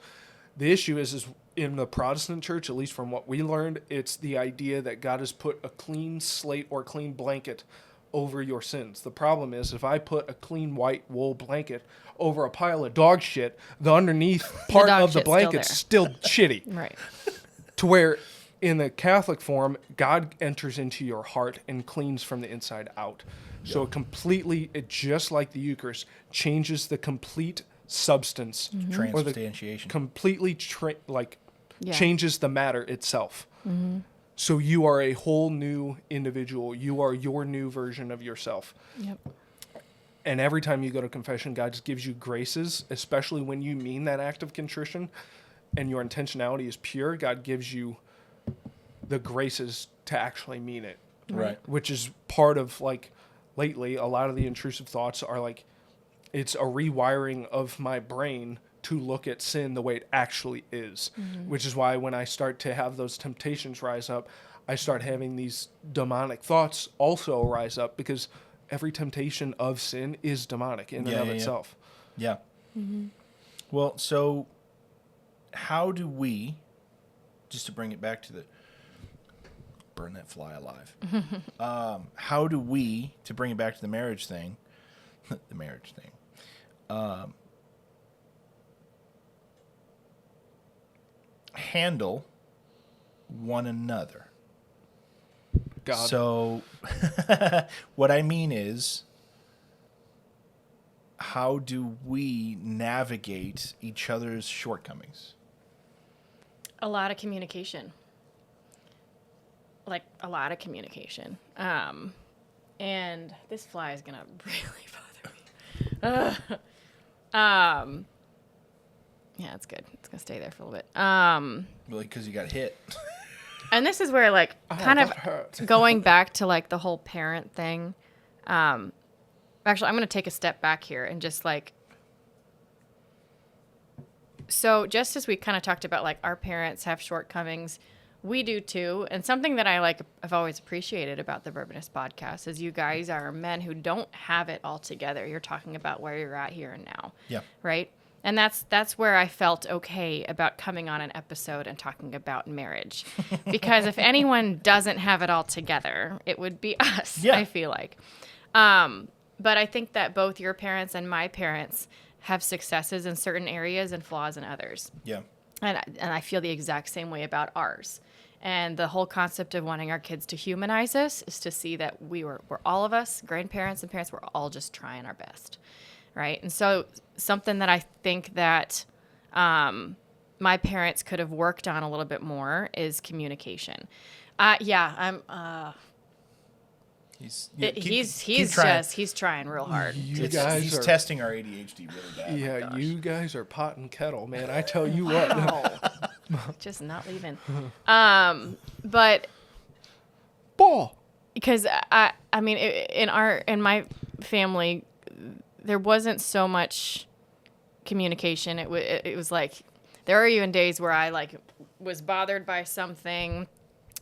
The issue is in the Protestant church, at least from what we learned, it's the idea that God has put a clean slate or clean blanket over your sins. The problem is, if I put a clean white wool blanket over a pile of dog shit, the underneath part dog of the shit's still blanket's still shitty. Right. To where in the Catholic form, God enters into your heart and cleans from the inside out. So it just like the Eucharist, changes the complete substance. Transubstantiation. Completely Yeah. changes the matter itself. So you are a whole new individual. You are your new version of yourself. Yep. And every time you go to confession, God just gives you graces, especially when you mean that act of contrition and your intentionality is pure. God gives you the graces to actually mean it. Right. Which is part of, like, lately, a lot of the intrusive thoughts are like, it's a rewiring of my brain to look at sin the way it actually is, which is why when I start to have those temptations rise up, I start having these demonic thoughts also rise up, because every temptation of sin is demonic in and of itself. Yeah. Well, so how do we, just to bring it back to the burn that fly alive, how do we, to bring it back to the marriage thing, handle one another? God. So what I mean is, how do we navigate each other's shortcomings? A lot of communication. Like, a lot of communication. And this fly is going to really bother me. Yeah, it's good. It's going to stay there for a little bit. Really, because you got hit. And this is where, like, kind of that hurt. going back to, like, the whole parent thing. Actually, I'm going to take a step back here and just, like, so just as we kind of talked about, like, our parents have shortcomings, we do too. And something that I've always appreciated about the Bourbonist podcast is you guys are men who don't have it all together. You're talking about where you're at here and now. Yeah. Right? And that's where I felt okay about coming on an episode and talking about marriage. Because if anyone doesn't have it all together, it would be us, Yeah. I feel like. But I think that both your parents and my parents have successes in certain areas and flaws in others. Yeah. And I feel the exact same way about ours. And the whole concept of wanting our kids to humanize us is to see that we're all of us, grandparents and parents, we're all just trying our best, right? And so something that I think that my parents could have worked on a little bit more is communication. He's trying real hard. He's testing our ADHD really bad. Yeah, gosh. you guys are pot and kettle, man. I tell you what. Wow. Just not leaving. But Ball. because I mean, in my family, there wasn't so much communication. It was like, there are even days where I like was bothered by something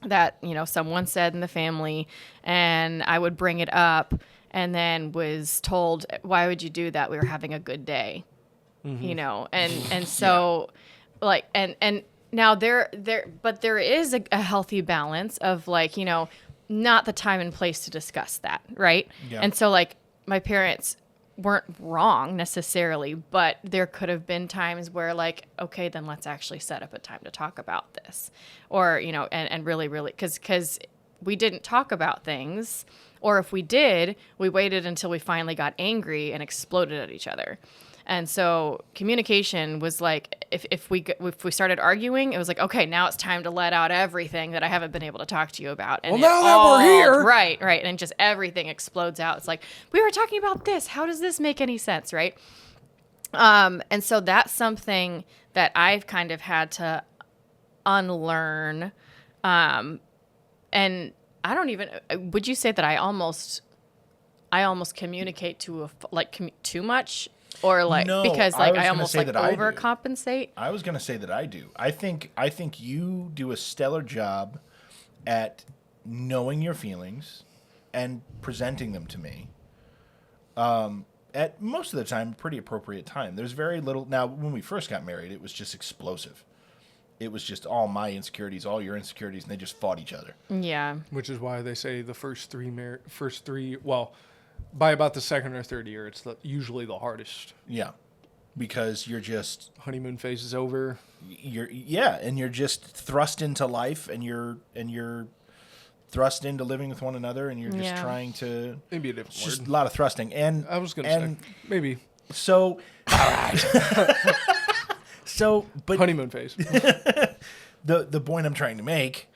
that, you know, someone said in the family, and I would bring it up and then was told, why would you do that? We were having a good day, you know? And so like, and now there is a healthy balance of like, you know, not the time and place to discuss that. Right. Yeah. And so like my parents weren't wrong necessarily, but there could have been times where like, okay, then let's actually set up a time to talk about this, or, you know, and really, because we didn't talk about things, or if we did, we waited until we finally got angry and exploded at each other. And so communication was like, if we started arguing, it was like, okay, now it's time to let out everything that I haven't been able to talk to you about. And Well, now that we're here. Right. And just everything explodes out. It's like, we were talking about this. How does this make any sense, right? And so that's something that I've kind of had to unlearn. And I don't even, would you say that I almost I almost communicate too much, or like No, because I like was I gonna almost say like that I do. overcompensate. I was gonna say that I do. I think you do a stellar job at knowing your feelings and presenting them to me. At most of the time, pretty appropriate time. There's very little. Now, when we first got married, it was just explosive. It was just all my insecurities, all your insecurities, and they just fought each other. Yeah. Which is why they say the first three, well, by about the second or third year, it's usually the hardest. Yeah, because you're just Honeymoon phase is over. and you're just thrust into life, and you're thrust into living with one another, and you're just trying to. Maybe a different It's just word. a lot of thrusting, and I was gonna say maybe so. All right. So, but honeymoon phase. the point I'm trying to make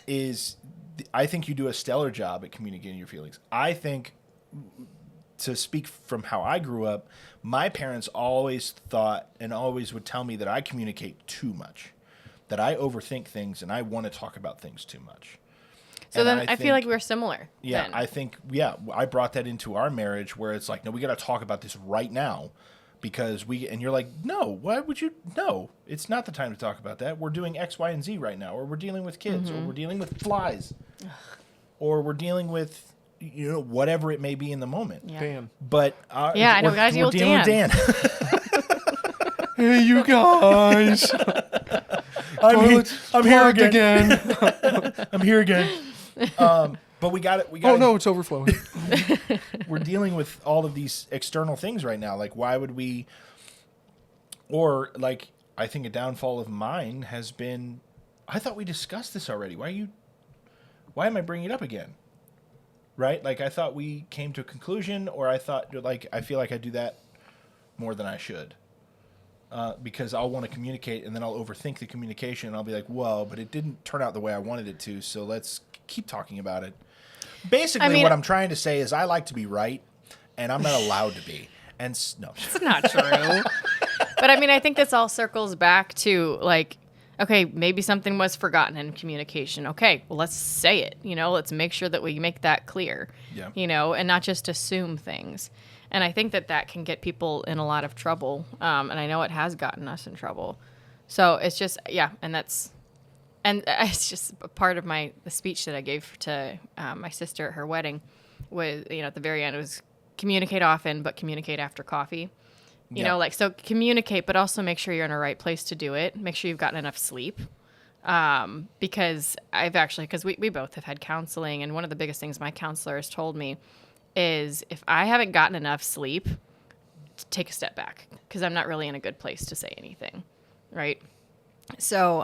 is I think you do a stellar job at communicating your feelings. I think, to speak from how I grew up, my parents always thought and always would tell me that I communicate too much, that I overthink things and I want to talk about things too much. So And then I feel like we're similar. Yeah, then. I think, I brought that into our marriage where it's like, no, we got to talk about this right now. Because and you're like, no, why would you? No, it's not the time to talk about that. We're doing X, Y, and Z right now, or we're dealing with kids, or we're dealing with flies, or we're dealing with, whatever it may be in the moment. Yeah. Dan. But I know, guys. we're dealing with Dan. Hey, you guys. I'm here Plugged again. I'm here again. But we got it. Oh no, it's overflowing. We're dealing with all of these external things right now. Like, why would we? Or like, I think a downfall of mine has been. I thought we discussed this already. Why am I bringing it up again? Right? Like, I thought we came to a conclusion, or I thought, like, I feel like I do that more than I should. Because I'll want to communicate, and then I'll overthink the communication, and I'll be like, whoa, but it didn't turn out the way I wanted it to, so let's keep talking about it. Basically, what I'm trying to say is I like to be right, and I'm not allowed to be. And no. It's not true. But I mean, I think this all circles back to like, okay, maybe something was forgotten in communication. Okay, well, let's say it. Let's make sure that we make that clear. Yeah. And not just assume things. And I think that can get people in a lot of trouble. And I know it has gotten us in trouble. So it's just, and it's just a part of the speech that I gave to my sister at her wedding was, at the very end, it was communicate often, but communicate after coffee. So communicate, but also make sure you're in a right place to do it. Make sure you've gotten enough sleep. Because because we both have had counseling, and one of the biggest things my counselor has told me is if I haven't gotten enough sleep, take a step back, because I'm not really in a good place to say anything. Right. So,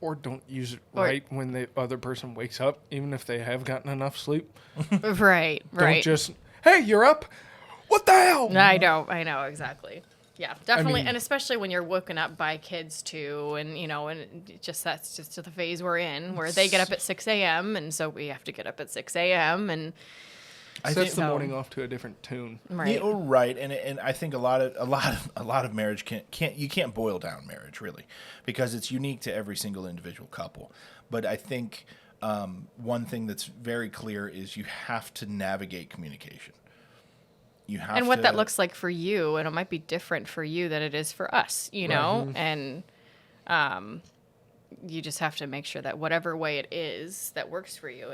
Or don't use it right when the other person wakes up, even if they have gotten enough sleep. Right. Don't just, hey, you're up. What the hell? I know, exactly. Yeah, definitely. mean- And especially when you're woken up by kids too, and that's just the phase we're in, where they get up at 6 a.m. and so we have to get up at 6 a.m. and Sets the morning off to a different tune. right. Yeah, right, and I think a lot of marriage can't boil down marriage really, because it's unique to every single individual couple. But I think one thing that's very clear is you have to navigate communication. You have And what to, that looks like for you, and it might be different for you than it is for us, and you just have to make sure that whatever way it is that works for you,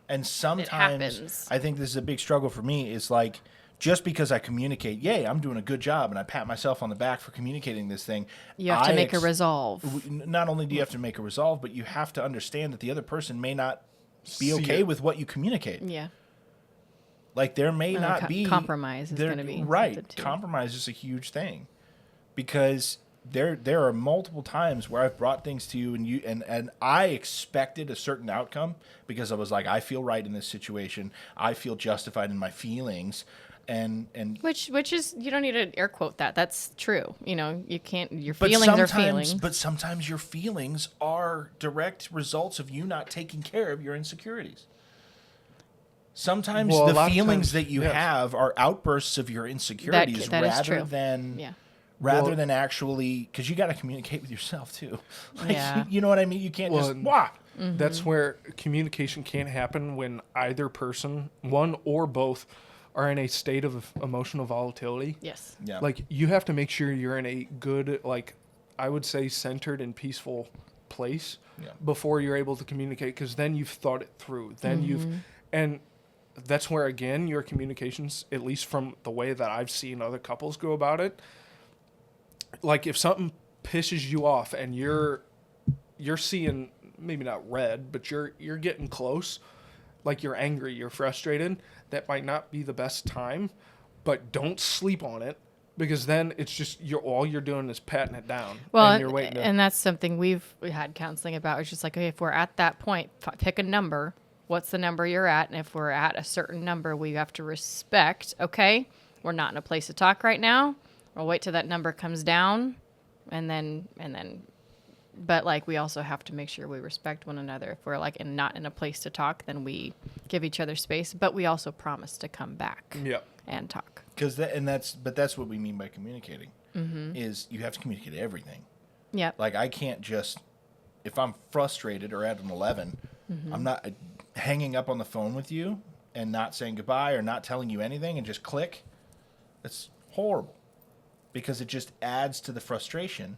And sometimes happens. I think this is a big struggle for me. Is like, just because I communicate, yay, I'm doing a good job, and I pat myself on the back for communicating this thing. you have to make a resolve. Not only do you have to make a resolve, but you have to understand that the other person may not be See okay it. with what you communicate. Yeah. Like, there may not be compromise is going to be right. something too. Compromise is a huge thing, because there are multiple times where I've brought things to you and I expected a certain outcome, because I was like, I feel right in this situation. I feel justified in my feelings, and Which is, you don't need to air quote that. That's true. You can't, your but feelings are sometimes- feelings. But sometimes your feelings are direct results of you not taking care of your insecurities. Sometimes Well, a the lot of feelings times, that you yes. have are outbursts of your insecurities that is rather true. than Yeah. rather Well- than actually, because you got to communicate with yourself too. Like, Yeah. you know what I mean? You can't Well, just wah. That's where communication can't happen when either person, one or both, are in a state of emotional volatility. Yes. Yeah. Like, you have to make sure you're in a good, like, I would say centered and peaceful place before you're able to communicate, because then you've thought it through. Then and that's where, again, your communications, at least from the way that I've seen other couples go about it, like, if something pisses you off and you're seeing, maybe not red, but you're getting close, like, you're angry, you're frustrated, that might not be the best time, but don't sleep on it, because then it's just all you're doing is patting it down. Well, and you're waiting to, and that's something we had counseling about. It's just like, okay, if we're at that point, pick a number. What's the number you're at? And if we're at a certain number, we have to respect, okay, we're not in a place to talk right now. We'll wait till that number comes down, and then, but like, we also have to make sure we respect one another. If we're like not in a place to talk, then we give each other space, but we also promise to come back and talk. That's what we mean by communicating, is you have to communicate everything. Yeah. Like, I can't just, if I'm frustrated or at an 11, I'm not hanging up on the phone with you and not saying goodbye or not telling you anything and just click. That's horrible, because it just adds to the frustration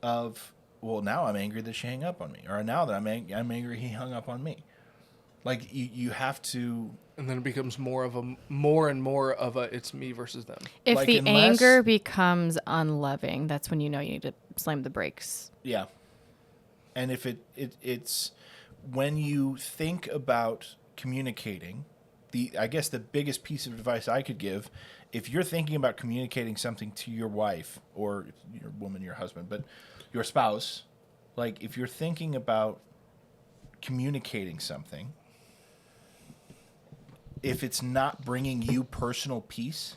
of, well, now I'm angry that she hung up on me, or now that I'm angry he hung up on me. Like, you have to. and then it becomes more and more of a it's me versus them. If like, the unless- anger becomes unloving, that's when you know you need to slam the brakes. Yeah. And if it's when you think about communicating, I guess the biggest piece of advice I could give, if you're thinking about communicating something to your wife or your woman, your husband, but your spouse, like, if you're thinking about communicating something, if it's not bringing you personal peace,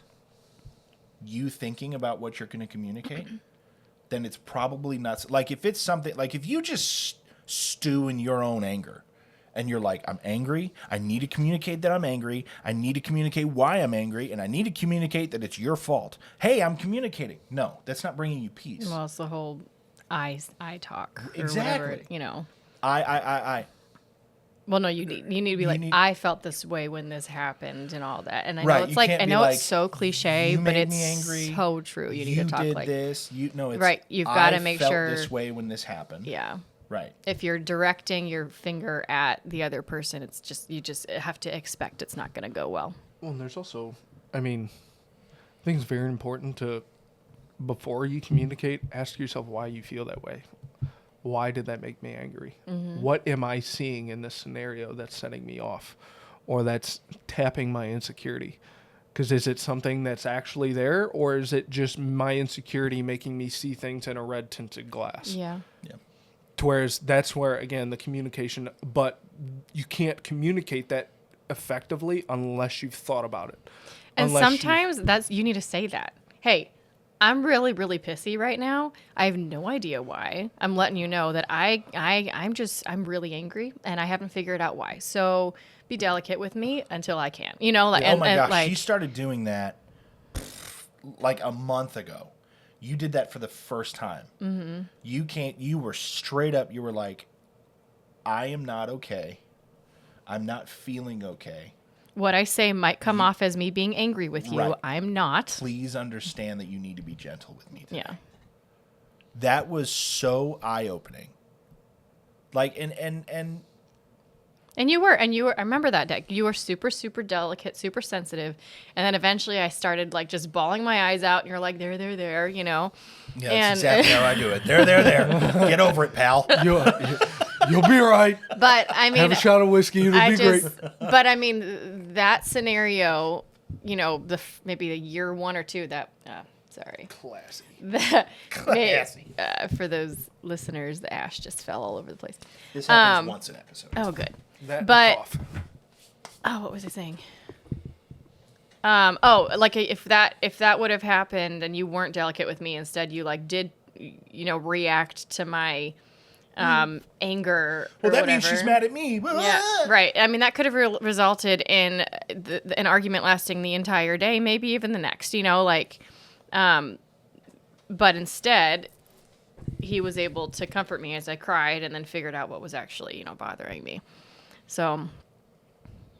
you thinking about what you're going to communicate, then it's probably not. Like, if it's something, like, if you just stew in your own anger and you're like, I'm angry, I need to communicate that I'm angry, I need to communicate why I'm angry, and I need to communicate that it's your fault. Hey, I'm communicating. No, that's not bringing you peace. Well, it's the whole I talk. Or Exactly. whatever, you know. I. Well, no, you need to be like, need- I felt this way when this happened and all that. And I know Right, it's you like, can't I be know like, it's so cliche, "You but made it's me angry. so true. You need to talk did like this. It's Right, you've gotta I make felt sure- this way when this happened. yeah. Right. If you're directing your finger at the other person, it's just you just have to expect it's not going to go well. Well, and there's also, I mean, I think it's very important to, before you communicate, ask yourself why you feel that way. Why did that make me angry? What am I seeing in this scenario that's setting me off, or that's tapping my insecurity? Because is it something that's actually there, or is it just my insecurity making me see things in a red tinted glass? Yeah. Yeah. Whereas that's where, again, the communication, but you can't communicate that effectively unless you've thought about it. And Unless sometimes you need to say that. Hey, I'm really, really pissy right now. I have no idea why. I'm letting you know that I'm really angry and I haven't figured out why. So be delicate with me until I can. You know, like, Oh my gosh, like, she started doing that like a month ago. You did that for the first time. Mm-hmm. You were straight up, you were like, I am not okay. I'm not feeling okay. what I say might come off as me being angry with you. Right. I'm not. Please understand that you need to be gentle with me today. Yeah. That was so eye-opening. Like, And you were, I remember that day. You were super, super delicate, super sensitive. And then eventually I started like just bawling my eyes out and you're like, there, you know? yeah, And- that's exactly how I do it. There. Get over it, pal. you'll be all right. But I mean, Have a shot of whiskey. It'll be great. but I mean, that scenario, you know, maybe the year 1 or 2 that, sorry. Classy. That Classy. for those listeners, the ash just fell all over the place. This happens once an episode. Oh, good. That and But- cough. Oh, what was I saying? Like if that would have happened and you weren't delicate with me, instead you like did, you know, react to my anger. Well, or that means whatever. she's mad at me. Yeah, right. I mean, that could have resulted in an argument lasting the entire day, maybe even the next. You know, like, but instead, he was able to comfort me as I cried, and then figured out what was actually, bothering me. So,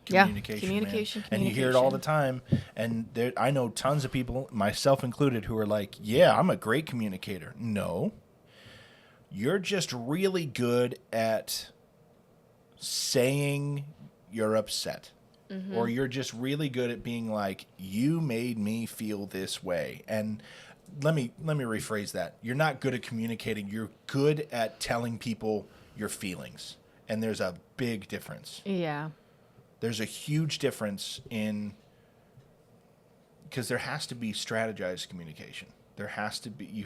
Communication, man. And you hear it all the time. And I know tons of people, myself included, who are like, yeah, I'm a great communicator. No. You're just really good at saying you're upset. Mm-hmm. Or you're just really good at being like, you made me feel this way. And let me rephrase that. You're not good at communicating. You're good at telling people your feelings. And there's a big difference. Yeah. There's a huge difference because there has to be strategized communication. There has to be,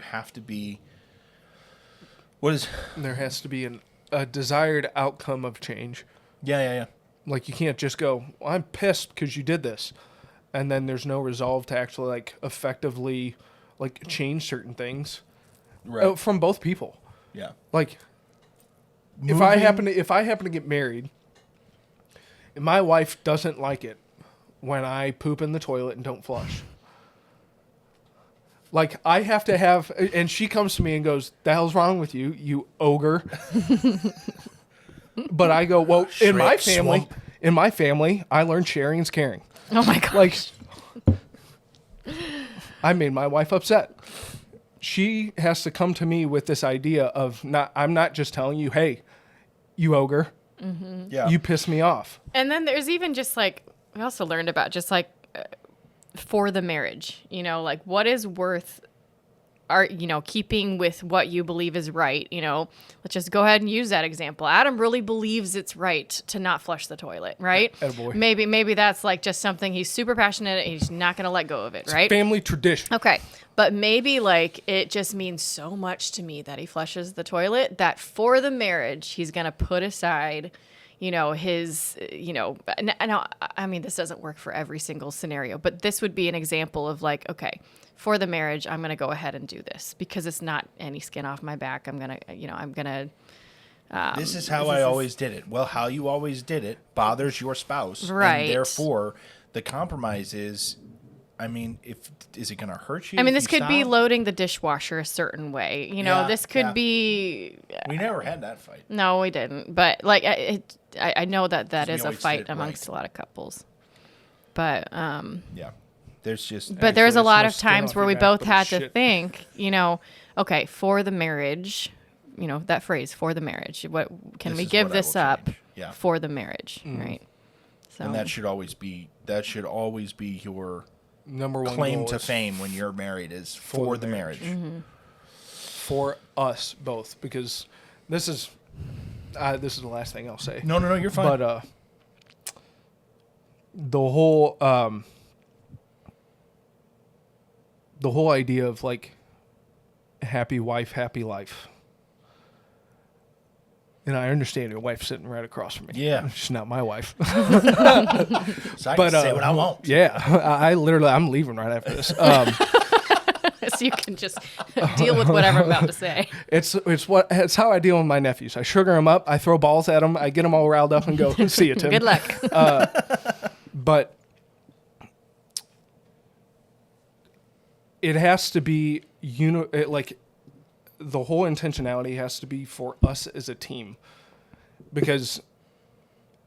there has to be a desired outcome of change. Yeah. Like, you can't just go, well, I'm pissed because you did this. And then there's no resolve to actually, like, effectively, like, change certain things. Right. From both people. Yeah. Like, if I happen to get married, and my wife doesn't like it when I poop in the toilet and don't flush. Like, I have to have, and she comes to me and goes, "The hell's wrong with you, you ogre?" But I go, well, in my family, I learned sharing is caring. Oh my gosh. Like, I made my wife upset. She has to come to me with this idea of I'm not just telling you, hey, you ogre. Mm-hmm. Yeah. You piss me off. And then there's even just like, we also learned about just like for the marriage, like what is worth keeping with what you believe is right. Let's just go ahead and use that example. Adam really believes it's right to not flush the toilet, right? Attaboy. Maybe that's like just something he's super passionate and he's not going to let go of it, right? Family tradition. Okay. But maybe like it just means so much to me that he flushes the toilet that for the marriage, he's going to put aside, his, I mean, this doesn't work for every single scenario, but this would be an example of like, okay, for the marriage, I'm going to go ahead and do this because it's not any skin off my back. I'm going to, this is how I always did it. Well, how you always did it bothers your spouse. Right. And therefore, the compromise is, is it going to hurt you? I mean, this could be loading the dishwasher a certain way. This could be. We never had that fight. No, we didn't. But like, I know that is a fight amongst right. a lot of couples. But yeah, there's just. But there's a lot no of skin times off where your we back, both but had to shit. think, okay, for the marriage, that phrase, for the marriage. What can This we is give what I this will up change. Yeah. for the marriage, right? So And that should always be your Number one claim goal to is fame when you're married is for the marriage. Mm-hmm. for us both, because this is the last thing I'll say. No, you're fine. But the whole idea of like happy wife, happy life. And I understand your wife's sitting right across from me. Yeah. She's not my wife. So I can say what I want. Yeah. I'm leaving right after this. so you can just deal with whatever I'm about to say. It's how I deal with my nephews. I sugar them up. I throw balls at them. I get them all riled up and go, see you, Tim. Good luck. But it has to be, the whole intentionality has to be for us as a team, because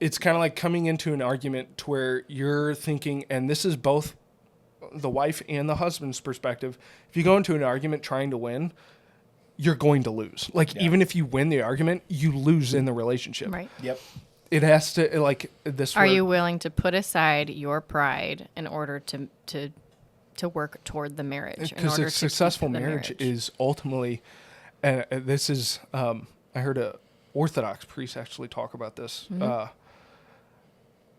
it's kind of like coming into an argument to where you're thinking, and this is both the wife and the husband's perspective. If you go into an argument trying to win, you're going to lose. Even if you win the argument, you lose in the relationship. Right. Yep. It has to this. Are you willing to put aside your pride in order to work toward the marriage? Because a successful marriage is ultimately, and this is, I heard a Orthodox priest actually talk about this. Mm-hmm.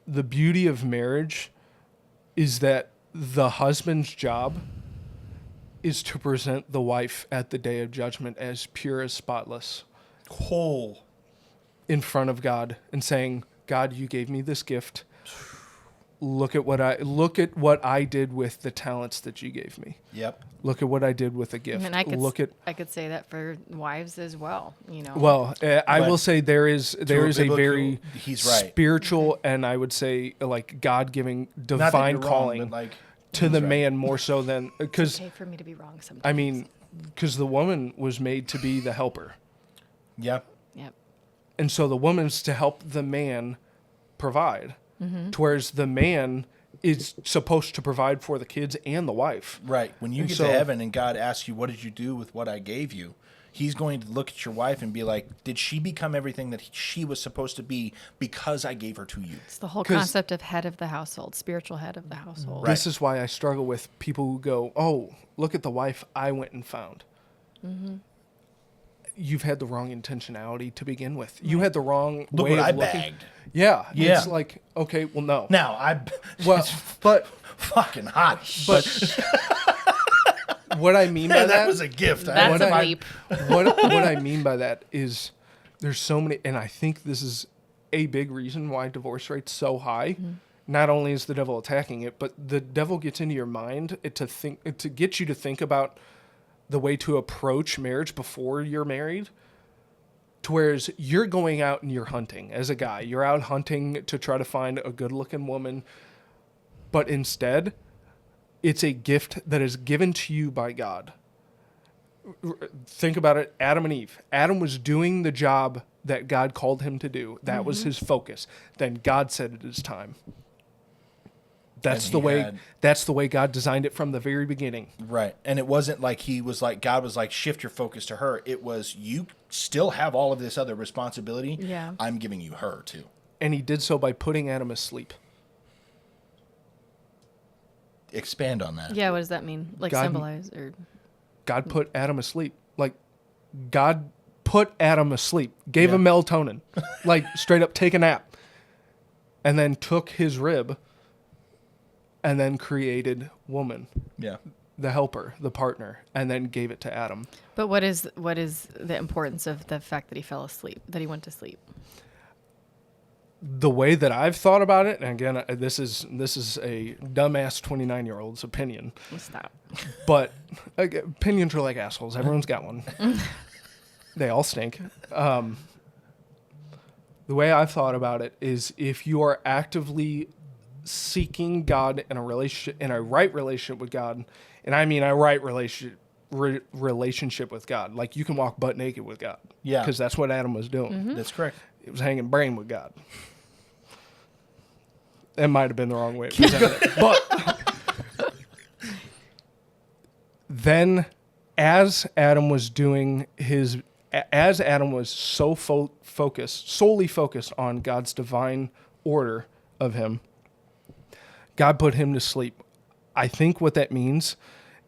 The beauty of marriage is that the husband's job is to present the wife at the day of judgment as pure as spotless, Whole. in front of God, and saying, God, you gave me this gift. Look at what I did with the talents that you gave me. Yep. Look at what I did with the gift. And I could say that for wives as well. Well, I will say there is a very he's right. spiritual, and I would say like God-giving divine you're wrong, calling but, to the right. man more so than, because It's okay for me to be wrong sometimes. I mean, because the woman was made to be the helper. Yeah. Yep. And so the woman's to help the man provide, to whereas the man is supposed to provide for the kids and the wife. Right. When you And get so- to heaven and God asks you, what did you do with what I gave you? He's going to look at your wife and be like, did she become everything that she was supposed to be because I gave her to you? It's the whole 'Cause- concept of head of the household, spiritual head of the household. Right. This is why I struggle with people who go, oh, look at the wife I went and found. You've had the wrong intentionality to begin with. You had the wrong Look way what of I looking. bagged. Yeah. Yeah. It's like, okay, well, no. Now, Well, but fucking hot. but what I mean by Man, that that was a gift. That's What a I- leap. what I mean by that is there's so many, and I think this is a big reason why divorce rate's so high. Not only is the devil attacking it, but the devil gets into your mind to get you to think about the way to approach marriage before you're married. To whereas you're going out and you're hunting as a guy, you're out hunting to try to find a good-looking woman, but instead, it's a gift that is given to you by God. Think about it, Adam and Eve. Adam was doing the job that God called him to do. That was his focus. Then God said it is time. That's And the he way had- that's the way God designed it from the very beginning. Right. And it wasn't like God was like, shift your focus to her. It was, you still have all of this other responsibility. Yeah. I'm giving you her too. And he did so by putting Adam asleep. Expand on that. Yeah, what does that mean? Like God- symbolize or God put Adam asleep. Like, God put Adam asleep, gave him melatonin, like straight up take a nap, and then took his rib and then created woman, Yeah. the helper, the partner, and then gave it to Adam. But what is the importance of the fact that he fell asleep, that he went to sleep? The way that I've thought about it, and again, this is a dumbass 29-year-old's opinion, Stop. but opinions are like assholes. Everyone's got one. They all stink. The way I've thought about it is, if you are actively seeking God in a relationship, in a right relationship with God, and I mean a right relationship with God, like you can walk butt naked with God. Yeah. Because that's what Adam was doing. That's correct. It was hanging brain with God. That might have been the wrong way of presenting it. But then, as Adam was so solely focused on God's divine order of him, God put him to sleep. I think what that means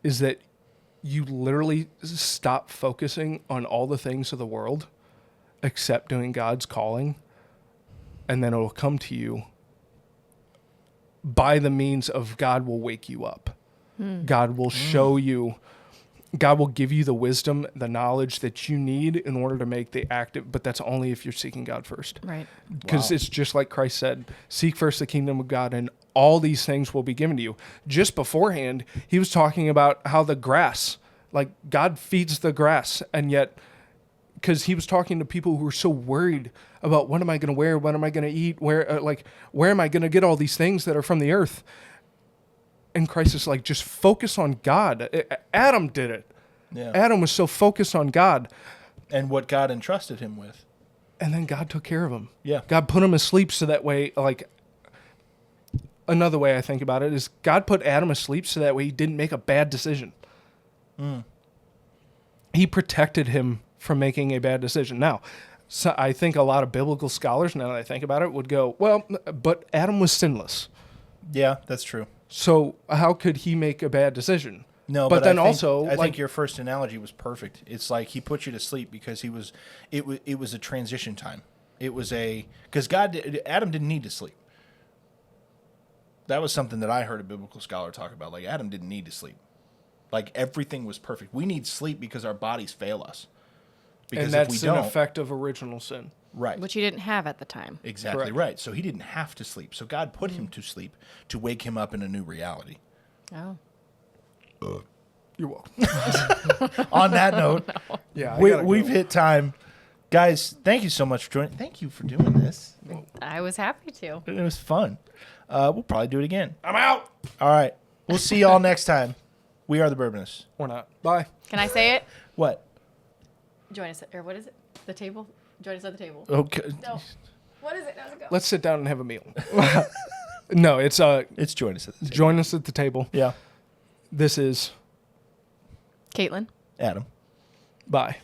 is that you literally stop focusing on all the things of the world except doing God's calling, and then it'll come to you by the means of God will wake you up. God will show you, God will give you the wisdom, the knowledge that you need in order to make the active, but that's only if you're seeking God first. Right. Because Wow. it's just like Christ said, seek first the kingdom of God and all these things will be given to you. Just beforehand, he was talking about how the grass, like God feeds the grass, and yet, because he was talking to people who were so worried about what am I going to wear, what am I going to eat, where am I going to get all these things that are from the earth? And Christ is like, just focus on God. Adam did it. Yeah. Adam was so focused on God. And what God entrusted him with. And then God took care of him. Yeah. God put him asleep so that way, like, another way I think about it is God put Adam asleep so that way he didn't make a bad decision. He protected him from making a bad decision. Now, so I think a lot of biblical scholars, now that I think about it, would go, well, but Adam was sinless. Yeah, that's true. So how could he make a bad decision? No, but then I think, also, I like, think your first analogy was perfect. It's like he put you to sleep because it was a transition time. It was because Adam didn't need to sleep. That was something that I heard a biblical scholar talk about. Like, Adam didn't need to sleep. Like, everything was perfect. We need sleep because our bodies fail us. Because and that's if we an don't, effect of original sin. right. Which he didn't have at the time. Exactly Correct. right. So he didn't have to sleep. So God put him to sleep to wake him up in a new reality. Oh. You're welcome. On that note, Yeah, we've hit time. Guys, thank you so much for joining. Thank you for doing this. I was happy to. It was fun. We'll probably do it again. I'm out. All right. We'll see y'all next time. We are the Bourbonists. Or not. Bye. Can I say it? What? Join us, or what is it? The table? Join us at the table. Okay. No. What is it? How's it go? Let's sit down and have a meal. No, it's It's join us at the table. join us at the table. Yeah. This is Katelyn. Adam. bye.